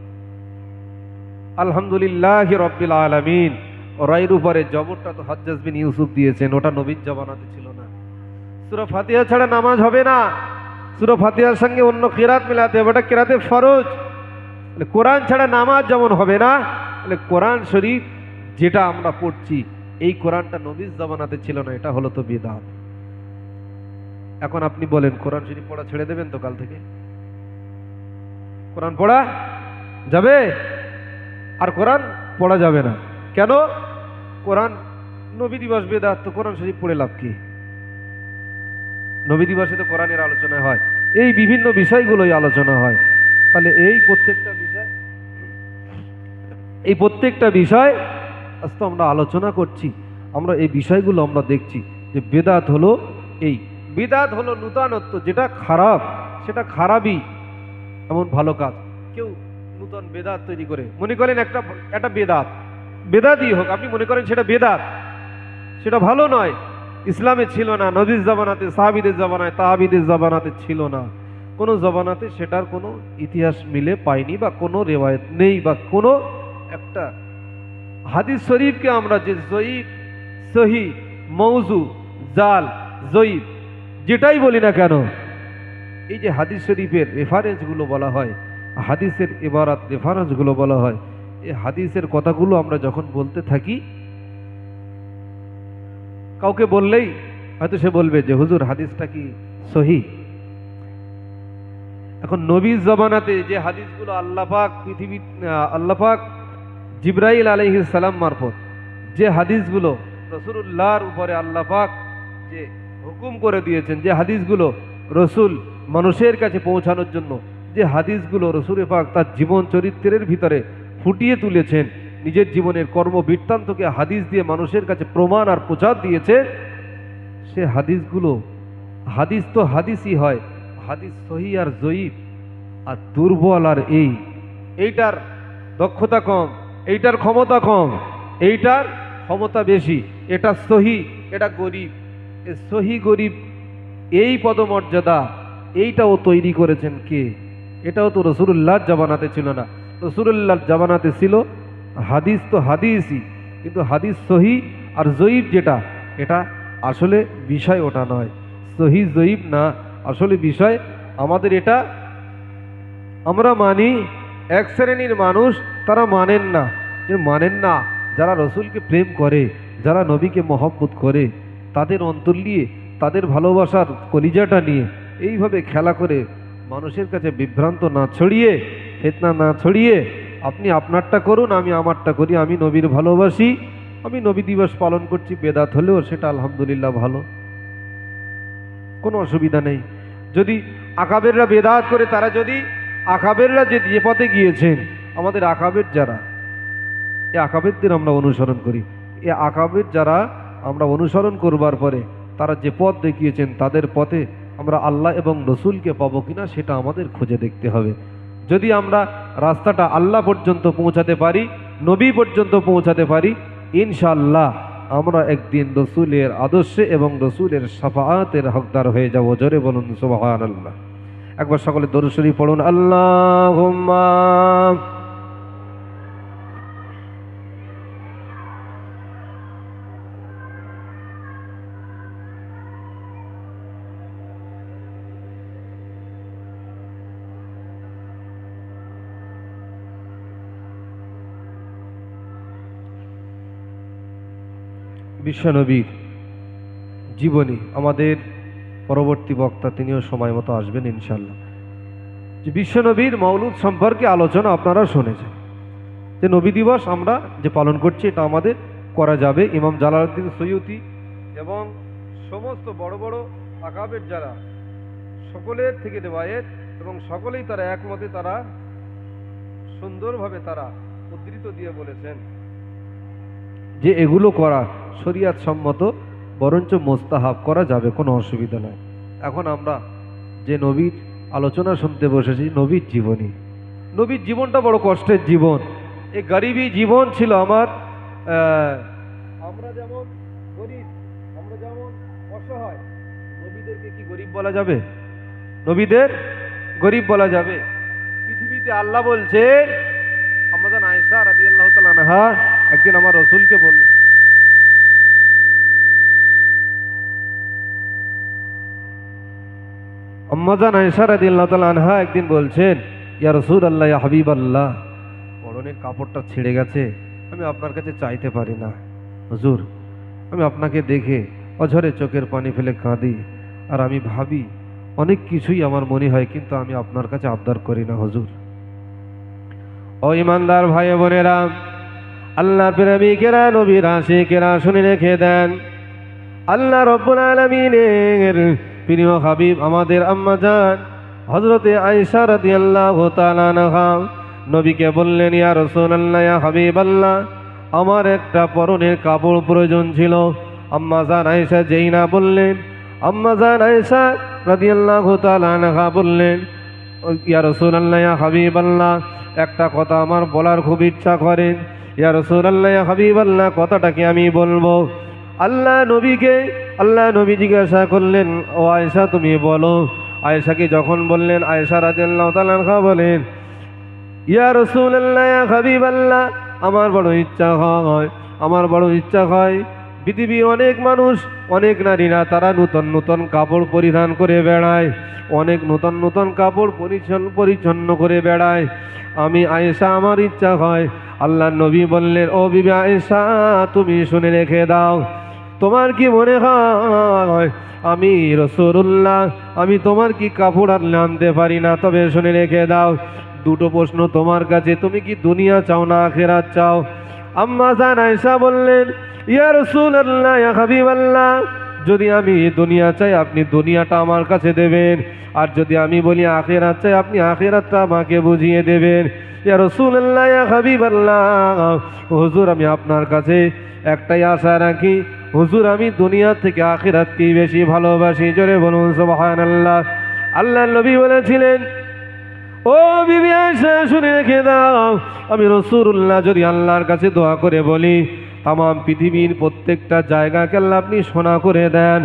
আলহামদুলিল্লাহি রাব্বিল আলামিন, ওরাইর উপরে জবরটা তো হাজ্জাজ বিন ইউসুফ দিয়েছেন, ওটা নবীর জামানাতে ছিল না। সূরা ফাতিহা ছাড়া নামাজ হবে না, সূরা ফাতিহার সঙ্গে অন্য কিরাত মিলাতে হবে, ওটা কিরাতে ফরজ। কোরআন ছাড়া নামাজ যেমন হবে না, তাহলে কোরআন শরীফ যেটা আমরা পড়ছি, এই কোরআনটা নবীর জামানাতে ছিল না, এটা হলো তো বিদআত। এখন আপনি বলেন কোরআন শরীফ পড়া ছেড়ে দেবেন তো কাল থেকে? কোরআন পড়া যাবে? আর কোরআন পড়া যাবে না কেন? কোরআন নবী দিবস বেদাত, তো কোরআন শরীফ পড়ে লাভ কি? নবী দিবসে তো কোরআনের আলোচনা হয়, এই বিভিন্ন বিষয়গুলোই আলোচনা হয়। তাহলে এই প্রত্যেকটা বিষয় আজ তো আমরা আলোচনা করছি, আমরা এই বিষয়গুলো আমরা দেখছি যে বেদাত হলো এই, বেদাত হলো নূতনত্ব, যেটা খারাপ সেটা খারাপই, এমন ভালো কাজ। কেউ নূতন বেদাত তৈরি করে মনে করেন একটা বেদাতই হোক, আপনি মনে করেন সেটা বেদাত, সেটা ভালো নয়, ইসলামে ছিল না, নবীর জামানাতে, সাহাবীদের জামানায়, তাহাবীদের জামানাতে ছিল না, কোনো জামানাতে সেটার কোনো ইতিহাস মিলে পাইনি, বা কোনো রেওয়ায়েত নেই, বা কোনো একটা হাদিস শরীফকে আমরা যে জয়ীফ, সহি, মৌজু, জাল, জয়ীফ যেটাই বলি না কেন, এই যে হাদিস শরীফের রেফারেন্সগুলো বলা হয়, হাদিসের ইবারাত রেফারেন্সগুলো বলা হয়, এই হাদিসের কথাগুলো আমরা যখন বলতে থাকি, কাউকে বললেই হয়তো সে বলবে যে হুজুর হাদিসটা কি সহি? এখন নবীর জামানাতে যে হাদিসগুলো আল্লাহ পাক জিবরাইল আলাইহিস সালাম মারফত যে হাদিসগুলো রাসূলুল্লাহর উপরে আল্লাহ পাক যে হুকুম করে দিয়েছেন, যে হাদিসগুলো রসুল মানুষের কাছে পৌঁছানোর জন্য, যে হাদিসগুলো রসুল পাক তার জীবন চরিত্রের ভিতরে ফুটিয়ে তুলেছেন, নিজের জীবনের কর্ম বৃত্তান্তকে হাদিস দিয়ে মানুষের কাছে প্রমাণ আর প্রচার দিয়েছে, সে হাদিসগুলো, হাদিস তো হাদিসই হয়, হাদিস সহি আর জয়ীফ আর দুর্বল আর এইটার দক্ষতা কম, এইটার ক্ষমতা কম, এইটার ক্ষমতা বেশি, এটা সহি, এটা গরিব, এ সহি গরিব এই পদমর্যাদা এইটাও তৈরি করেছেন কে? এটাও তো রাসূলুল্লাহর জামানাতে ছিল না। রাসূলুল্লাহর জামানাতে ছিল হাদিস তো হাদিসই, কিন্তু হাদিস সহি আর জয়ীফ যেটা, এটা আসলে বিষয় ওটা নয়, সহি জয়ীফ না, আসলে বিষয় আমাদের এটা আমরা মানি। এক শ্রেণীর মানুষ তারা মানেন না, যারা রসুলকে প্রেম করে, যারা নবীকে মহব্বত করে, তাদের অন্তর নিয়ে, তাদের ভালোবাসার কলিজাটা নিয়ে এইভাবে খেলা করে মানুষের কাছে বিভ্রান্ত না ছড়িয়ে, ফিতনা না ছড়িয়ে, আপনি আপনারটা করুন, আমি আমারটা করি, আমি নবীর ভালোবাসি, আমি নবী দিবস পালন করছি, বেদাত হলেও সেটা আলহামদুলিল্লাহ ভালো, কোনো অসুবিধা নেই। যদি আকাবেররা বেদাত করে, তারা যদি আকাবেররা যে পথে গিয়েছেন, আমাদের আকাবের যারা, এই আকাবেরদের আমরা অনুসরণ করি, এই আকাবের যারা আমরা অনুসরণ করবার পরে তারা যে পথ দেখিয়েছেন, তাদের পথে আমরা আল্লাহ এবং রসুলকে পাবো কিনা সেটা আমাদের খুঁজে দেখতে হবে। যদি আমরা রাস্তাটা আল্লাহ পর্যন্ত পৌঁছাতে পারি, নবী পর্যন্ত পৌঁছাতে পারি, ইনশাআল্লাহ আমরা একদিন রসুলের আদর্শে এবং রসুলের শাফাআতের হকদার হয়ে যাব। জোরে বলুন সুবহানাল্লাহ। একবার সকলে দরুদ শরীফ পড়ুন, আল্লাহুম্মা। বিশ্বনবীর জীবনী, আমাদের পরবর্তী বক্তা তিনিও সময় মতো আসবেন ইনশাল্লাহ। যে বিশ্বনবীর মৌলুদ সম্পর্কে আলোচনা আপনারা শুনেছেন, যে নবী দিবস আমরা যে পালন করছি এটা আমাদের করা যাবে। ইমাম জালালউদ্দিন সৈয়ুতি এবং সমস্ত বড় বড় আকাবের যারা, সকলের থেকে রিওয়ায়াত এবং সকলেই তারা একমতে, তারা সুন্দরভাবে তারা উদ্ধৃত দিয়ে বলেছেন যে এগুলো করা শরিয়াত সম্মত, বরঞ্চ মোস্তাহাব, করা যাবে, কোনো অসুবিধা নাই। এখন আমরা যে নবীর আলোচনা শুনতে বসেছি, নবীর জীবনী, নবীর জীবনটা বড় কষ্টের জীবন, এই গরিবী জীবন ছিল আমার। আমরা যেমন গরিব, আমরা যেমন অসহায়, নবীদেরকে কি গরিব বলা যাবে? নবীদের গরিব বলা যাবে? পৃথিবীতে আল্লাহ বলছে, আম্মাজান আয়েশা রাদিয়াল্লাহু তাআলা আনহা একদিন আমার রসুলকে বললেন, আম্মাজান আয়েশা রাদিয়াল্লাহু তাআলা আনহা একদিন বলছেন, ইয়া রাসূলুল্লাহ, ইয়া হাবিবাল্লাহ, পরনের কাপড়টা ছিঁড়ে গেছে, আমি আপনার কাছে চাইতে পারি না, হুজুর আমি আপনাকে দেখে অঝরে চোখের পানি ফেলে কাঁদি, আর আমি ভাবি অনেক কিছুই আমার মনে হয়, কিন্তু আমি আপনার কাছে আবদার করি না হুজুর। ও ইমানদার ভাই বোনেরা, আল্লাহ প্রেমিকেরা, নবীর আশিকেরা, শুনে রেখে দেন, আল্লাহ রাব্বুল আলামিনের প্রিয় হাবিব আমাদের আম্মা জান হযরতে আয়েশা রাদিয়াল্লাহু তাআলা আনহা নবীকে বললেন, ইয়া রাসূলুল্লাহ, ইয়া হাবিবাল্লাহ, আমার একটা পরনের কাপড় প্রয়োজন ছিল। আম্মা জান আয়েশা যেই না বললেন, আম্মা জান আয়েশা রাদিয়াল্লাহু তাআলা আনহা বললেন, ইয়া রাসূলুল্লাহ, ইয়া হাবিবাল্লাহ, একটা কথা আমার বলার খুব ইচ্ছা করেন। ইয়া রাসূলুল্লাহ, ইয়া হাবিবাল্লাহ, কথাটা কি আমি বলবো? আল্লাহ নবী জিজ্ঞাসা করলেন, ও আয়েশা তুমি বলো। আয়েশাকে যখন বললেন, আয়েশা রাদিয়াল্লাহু তাআলা আনহা বলেন, ইয়া রাসূলুল্লাহ, ইয়া হাবিবাল্লাহ, আমার বড় ইচ্ছা হয় পৃথিবীর অনেক মানুষ, অনেক নারীরা তারা নূতন নূতন কাপড় পরিধান করে বেড়ায়, অনেক নূতন নূতন কাপড় পরিচ্ছন্ন করে বেড়ায়। আমি আয়েশা, আমার ইচ্ছা হয়। আল্লাহ নবী বললেন, ও বিবি আয়েশা, তুমি শুনে রেখে দাও, তোমার কি মনে হয় আমি রাসূলুল্লাহ, আমি তোমার কি কাপড় আনতে পারি না? তবে শুনে রেখে দাও, দুটো প্রশ্ন তোমার কাছে, তুমি কি দুনিয়া চাও না আখিরাত চাও? আম্মা জান আয়েশা বললেন, ইয়া রাসূলুল্লাহ, ইয়া হাবিবাল্লাহ, যদি আমি দুনিয়া চাই আপনি দুনিয়াটা আমার কাছে দেবেন, আর যদি আমি বলি আখিরাত চাই আপনি আখিরাতটা আমাকে বুঝিয়ে দেবেন। ইয়া রাসূলুল্লাহ, ইয়া হাবিবাল্লাহ, হুজুর আমি আপনার কাছে একটাই আশা রাখি, হুজুর আমি দুনিয়া থেকে আখিরাতকেই বেশি ভালোবাসি। জোরে বলুন সুবহানাল্লাহ। আল্লাহর নবী বলেছিলেন, ও বিবি আয়েশা শুনে রেখে দাও, আমি রাসূলুল্লাহ যদি আল্লাহর কাছে দোয়া করে বলি, তাম পৃথিবীর প্রত্যেকটা জায়গাকে আল্লাহ আপনি সোনা করে দেন।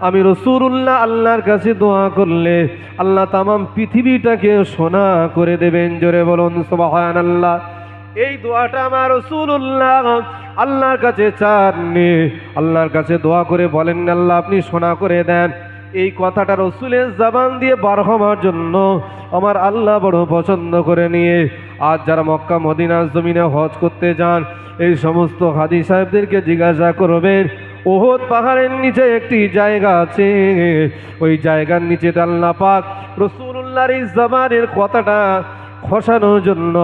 আমি রাসূলুল্লাহ আল্লাহর কাছে দোয়া করলে আল্লাহ তাম পৃথিবীটাকে সোনা করে দেবেন। জোরে বলুন সুবহানাল্লাহ। এই দোয়াটা আমার রাসূলুল্লাহ আল্লাহর কাছে চাননি, আল্লাহর কাছে দোয়া করে বলেন, আল্লাহ আপনি সোনা করে দেন। এই কথাটা রসুলের জবান দিয়ে বার হওয়ার জন্য আমার আল্লাহ বড় পছন্দ করে নিয়ে আজ যারা মক্কা মদিনার জমিনে হজ করতে যান, এই সমস্ত হাজী সাহেবদেরকে জিজ্ঞাসা করবেন, ওহদ পাহাড়ের নিচে একটি জায়গা আছে, ওই জায়গার নিচে আল্লাহ পাক রাসূলুল্লাহর এই জবানের কথাটা খসানোর জন্য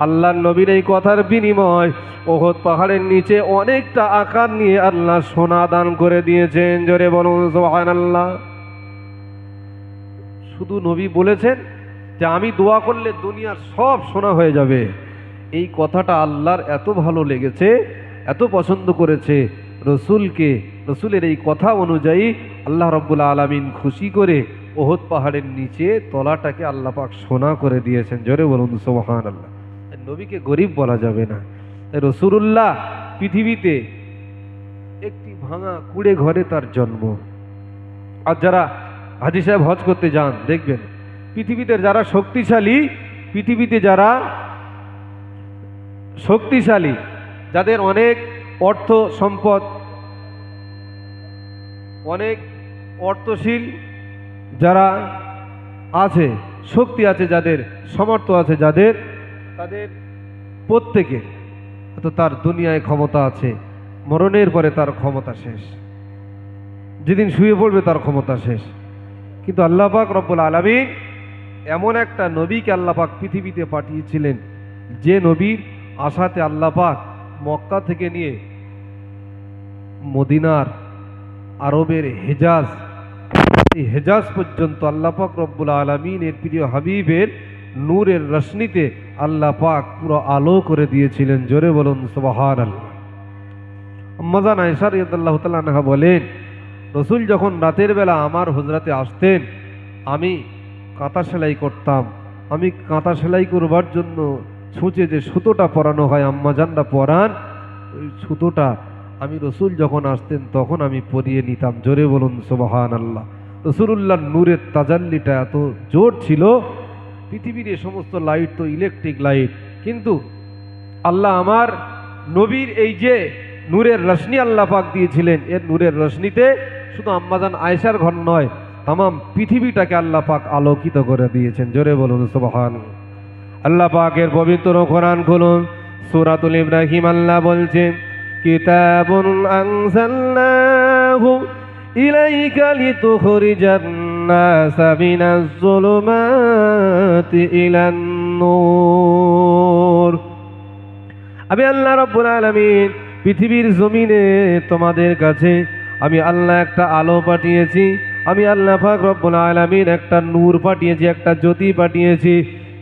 আল্লাহর নবীর এই কথার বিনিময় ওহদ পাহাড়ের নিচে অনেকটা আকার নিয়ে আল্লাহ সোনা দান করে দিয়েছেন। জোরে বলুন সুবহানাল্লাহ। শুধু নবী বলেছেন যে আমি দোয়া করলে দুনিয়ার সব সোনা হয়ে যাবে, এই কথাটা আল্লাহর এত ভালো লেগেছে, এত পছন্দ করেছে রসুলকে, রসুলের এই কথা অনুযায়ী আল্লাহ রাব্বুল আলামিন খুশি করে ওহদ পাহাড়ের নিচে তলাটাকে আল্লাহ পাক সোনা করে দিয়েছেন। জোরে বলুন সুবহানাল্লাহ। নবীকে গরিব বলা যাবে না। রাসূলুল্লাহ পৃথিবীতে একটি ভাঙা কুড়ে ঘরে তার জন্ম। আর যারা হাজী সাহেব হজ করতে যান দেখবেন পৃথিবীতে যারা শক্তিশালী, যাদের অনেক অর্থ সম্পদ, অনেক অর্থশীল যারা আছে, শক্তি আছে যাদের, সামর্থ্য আছে যাদের, তাদের প্রত্যেকের তো তার দুনিয়ায় ক্ষমতা আছে, মরণের পরে তার ক্ষমতা শেষ, যেদিন শুয়ে পড়বে তার ক্ষমতা শেষ। কিন্তু আল্লাহ পাক রব্বুল আলামিন এমন একটা নবীকে আল্লাহ পাক পৃথিবীতে পাঠিয়েছিলেন, যে নবীর আশাতে আল্লাহ পাক মক্কা থেকে নিয়ে মদিনার আরবের হেজাজ, এই হেজাজ পর্যন্ত আল্লাহ পাক রব্বুল আলামিনের প্রিয় হাবিবের নূরের রশ্মিতে আল্লাহ পাক পুরো আলো করে দিয়েছিলেন। জোরে বলুন সুবহানাল্লাহ। আম্মা জান আয়েশা রাদিয়াল্লাহু তাআলা আনহা বলেন, রসুল যখন রাতের বেলা আমার হুজরাতে আসতেন, আমি কাঁথা সেলাই করতাম। আমি কাঁথা সেলাই করবার জন্য ছুঁচে যে সুতোটা পরানো হয়, আম্মা জানরা পরান, ওই সুতোটা আমি রসুল যখন আসতেন তখন আমি পরিয়ে নিতাম। জোরে বলুন সুবহানাল্লাহ। রসুলুল্লাহর নূরের তাজাল্লিটা এত জোর ছিল, পৃথিবীর এই সমস্ত লাইট তো ইলেকট্রিক লাইট, কিন্তু আল্লাহ আমার নবীর এই যে নূরের রশ্মি আল্লাহ পাক দিয়েছিলেন, এর নূরের রশ্মিতে শুধু আম্মাজান আয়েশার ঘর নয়, তামাম পৃথিবীটাকে আল্লাহ পাক আলোকিত করে দিয়েছেন। জোরে বলুন সুবহানাল্লাহ। আল্লাহ পাকের পবিত্র কোরআন খুলুন, সূরাতুল ইব্রাহিম আল্লাহ বলছেন, কিতাবুন আনজালনাহু ইলাইকা লিতুখরিজান নাসা মিনাজ যুলুমাতি ইলান নূর। আমি আল্লাহ রাব্বুল আলামিন পৃথিবীর জমিনে তোমাদের কাছে আমি আল্লাহ একটা আলো পাঠিয়েছি, আমি আল্লাহ পাক রব্বুল আলামিন একটা নূর পাঠিয়েছি, একটা জ্যোতি পাঠিয়েছি।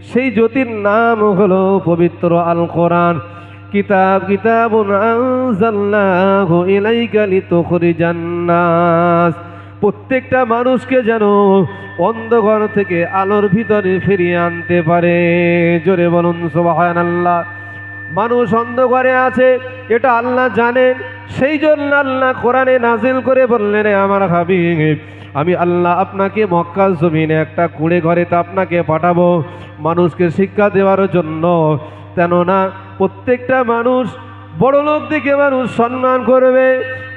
সেই জ্যোতির নাম হলো পবিত্র আল কোরআন। কিতাবুন আনজালনাহু ইলাইকা লিতুখরিজান নাস, প্রত্যেকটা মানুষকে যেন অন্ধকার থেকে আলোর ভিতরে ফিরিয়ে আনতে পারে। জোরে বলুন সুবহানাল্লাহ। মানুষ অন্ধকারে আছে এটা আল্লাহ জানেন, সেই জন্য আল্লাহ কোরআনে নাজিল করে বললেন, আমার হাবিব আমি আল্লাহ আপনাকে মক্কার জমিনে একটা কুঁড়ে ঘরেতে আপনাকে পাঠাবো মানুষকে শিক্ষা দেওয়ার জন্য। কেননা প্রত্যেকটা মানুষ, বড় লোক দেখে মানুষ সম্মান করবে,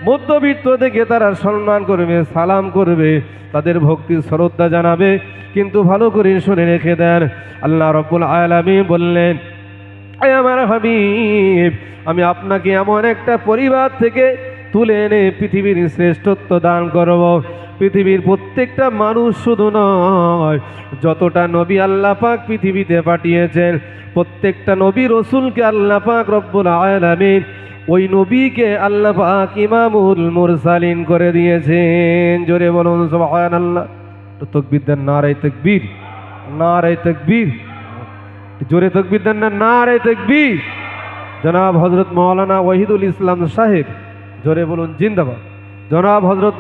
মধ্যবিত্ত দেখে তারা সম্মান করবে, সালাম করবে, তাদের ভক্তি শ্রদ্ধা জানাবে। কিন্তু ভালো করে শুনে রেখে দেন, আল্লাহ রাব্বুল আলামিন বললেন, আমার হাবিব আমি আপনাকে এমন একটা পরিবার থেকে তুলে এনে পৃথিবীর শ্রেষ্ঠত্ব দান করব। পৃথিবীর প্রত্যেকটা মানুষ শুধু নয়, যতটা নবী আল্লাহ পাক পৃথিবীতে পাঠিয়েছেন, প্রত্যেকটা নবী রসুলকে আল্লাহ পাক রব্বুল আলামিন ওই নবীকে আল্লাহ পাক ইমামুল মুরসালিন করে দিয়েছেন। জোরে বলুন সুবহানাল্লাহ। তো তাকবীর দেন, নারে তাকবীর, নারে তাকবীর। জোরে তাকবীর দেন না, নারে তাকবীর। জনাব হযরত মাওলানা ওয়াহিদুল ইসলাম সাহেব, জোরে বলুন জিন্দাবাদ। জনাব হযরত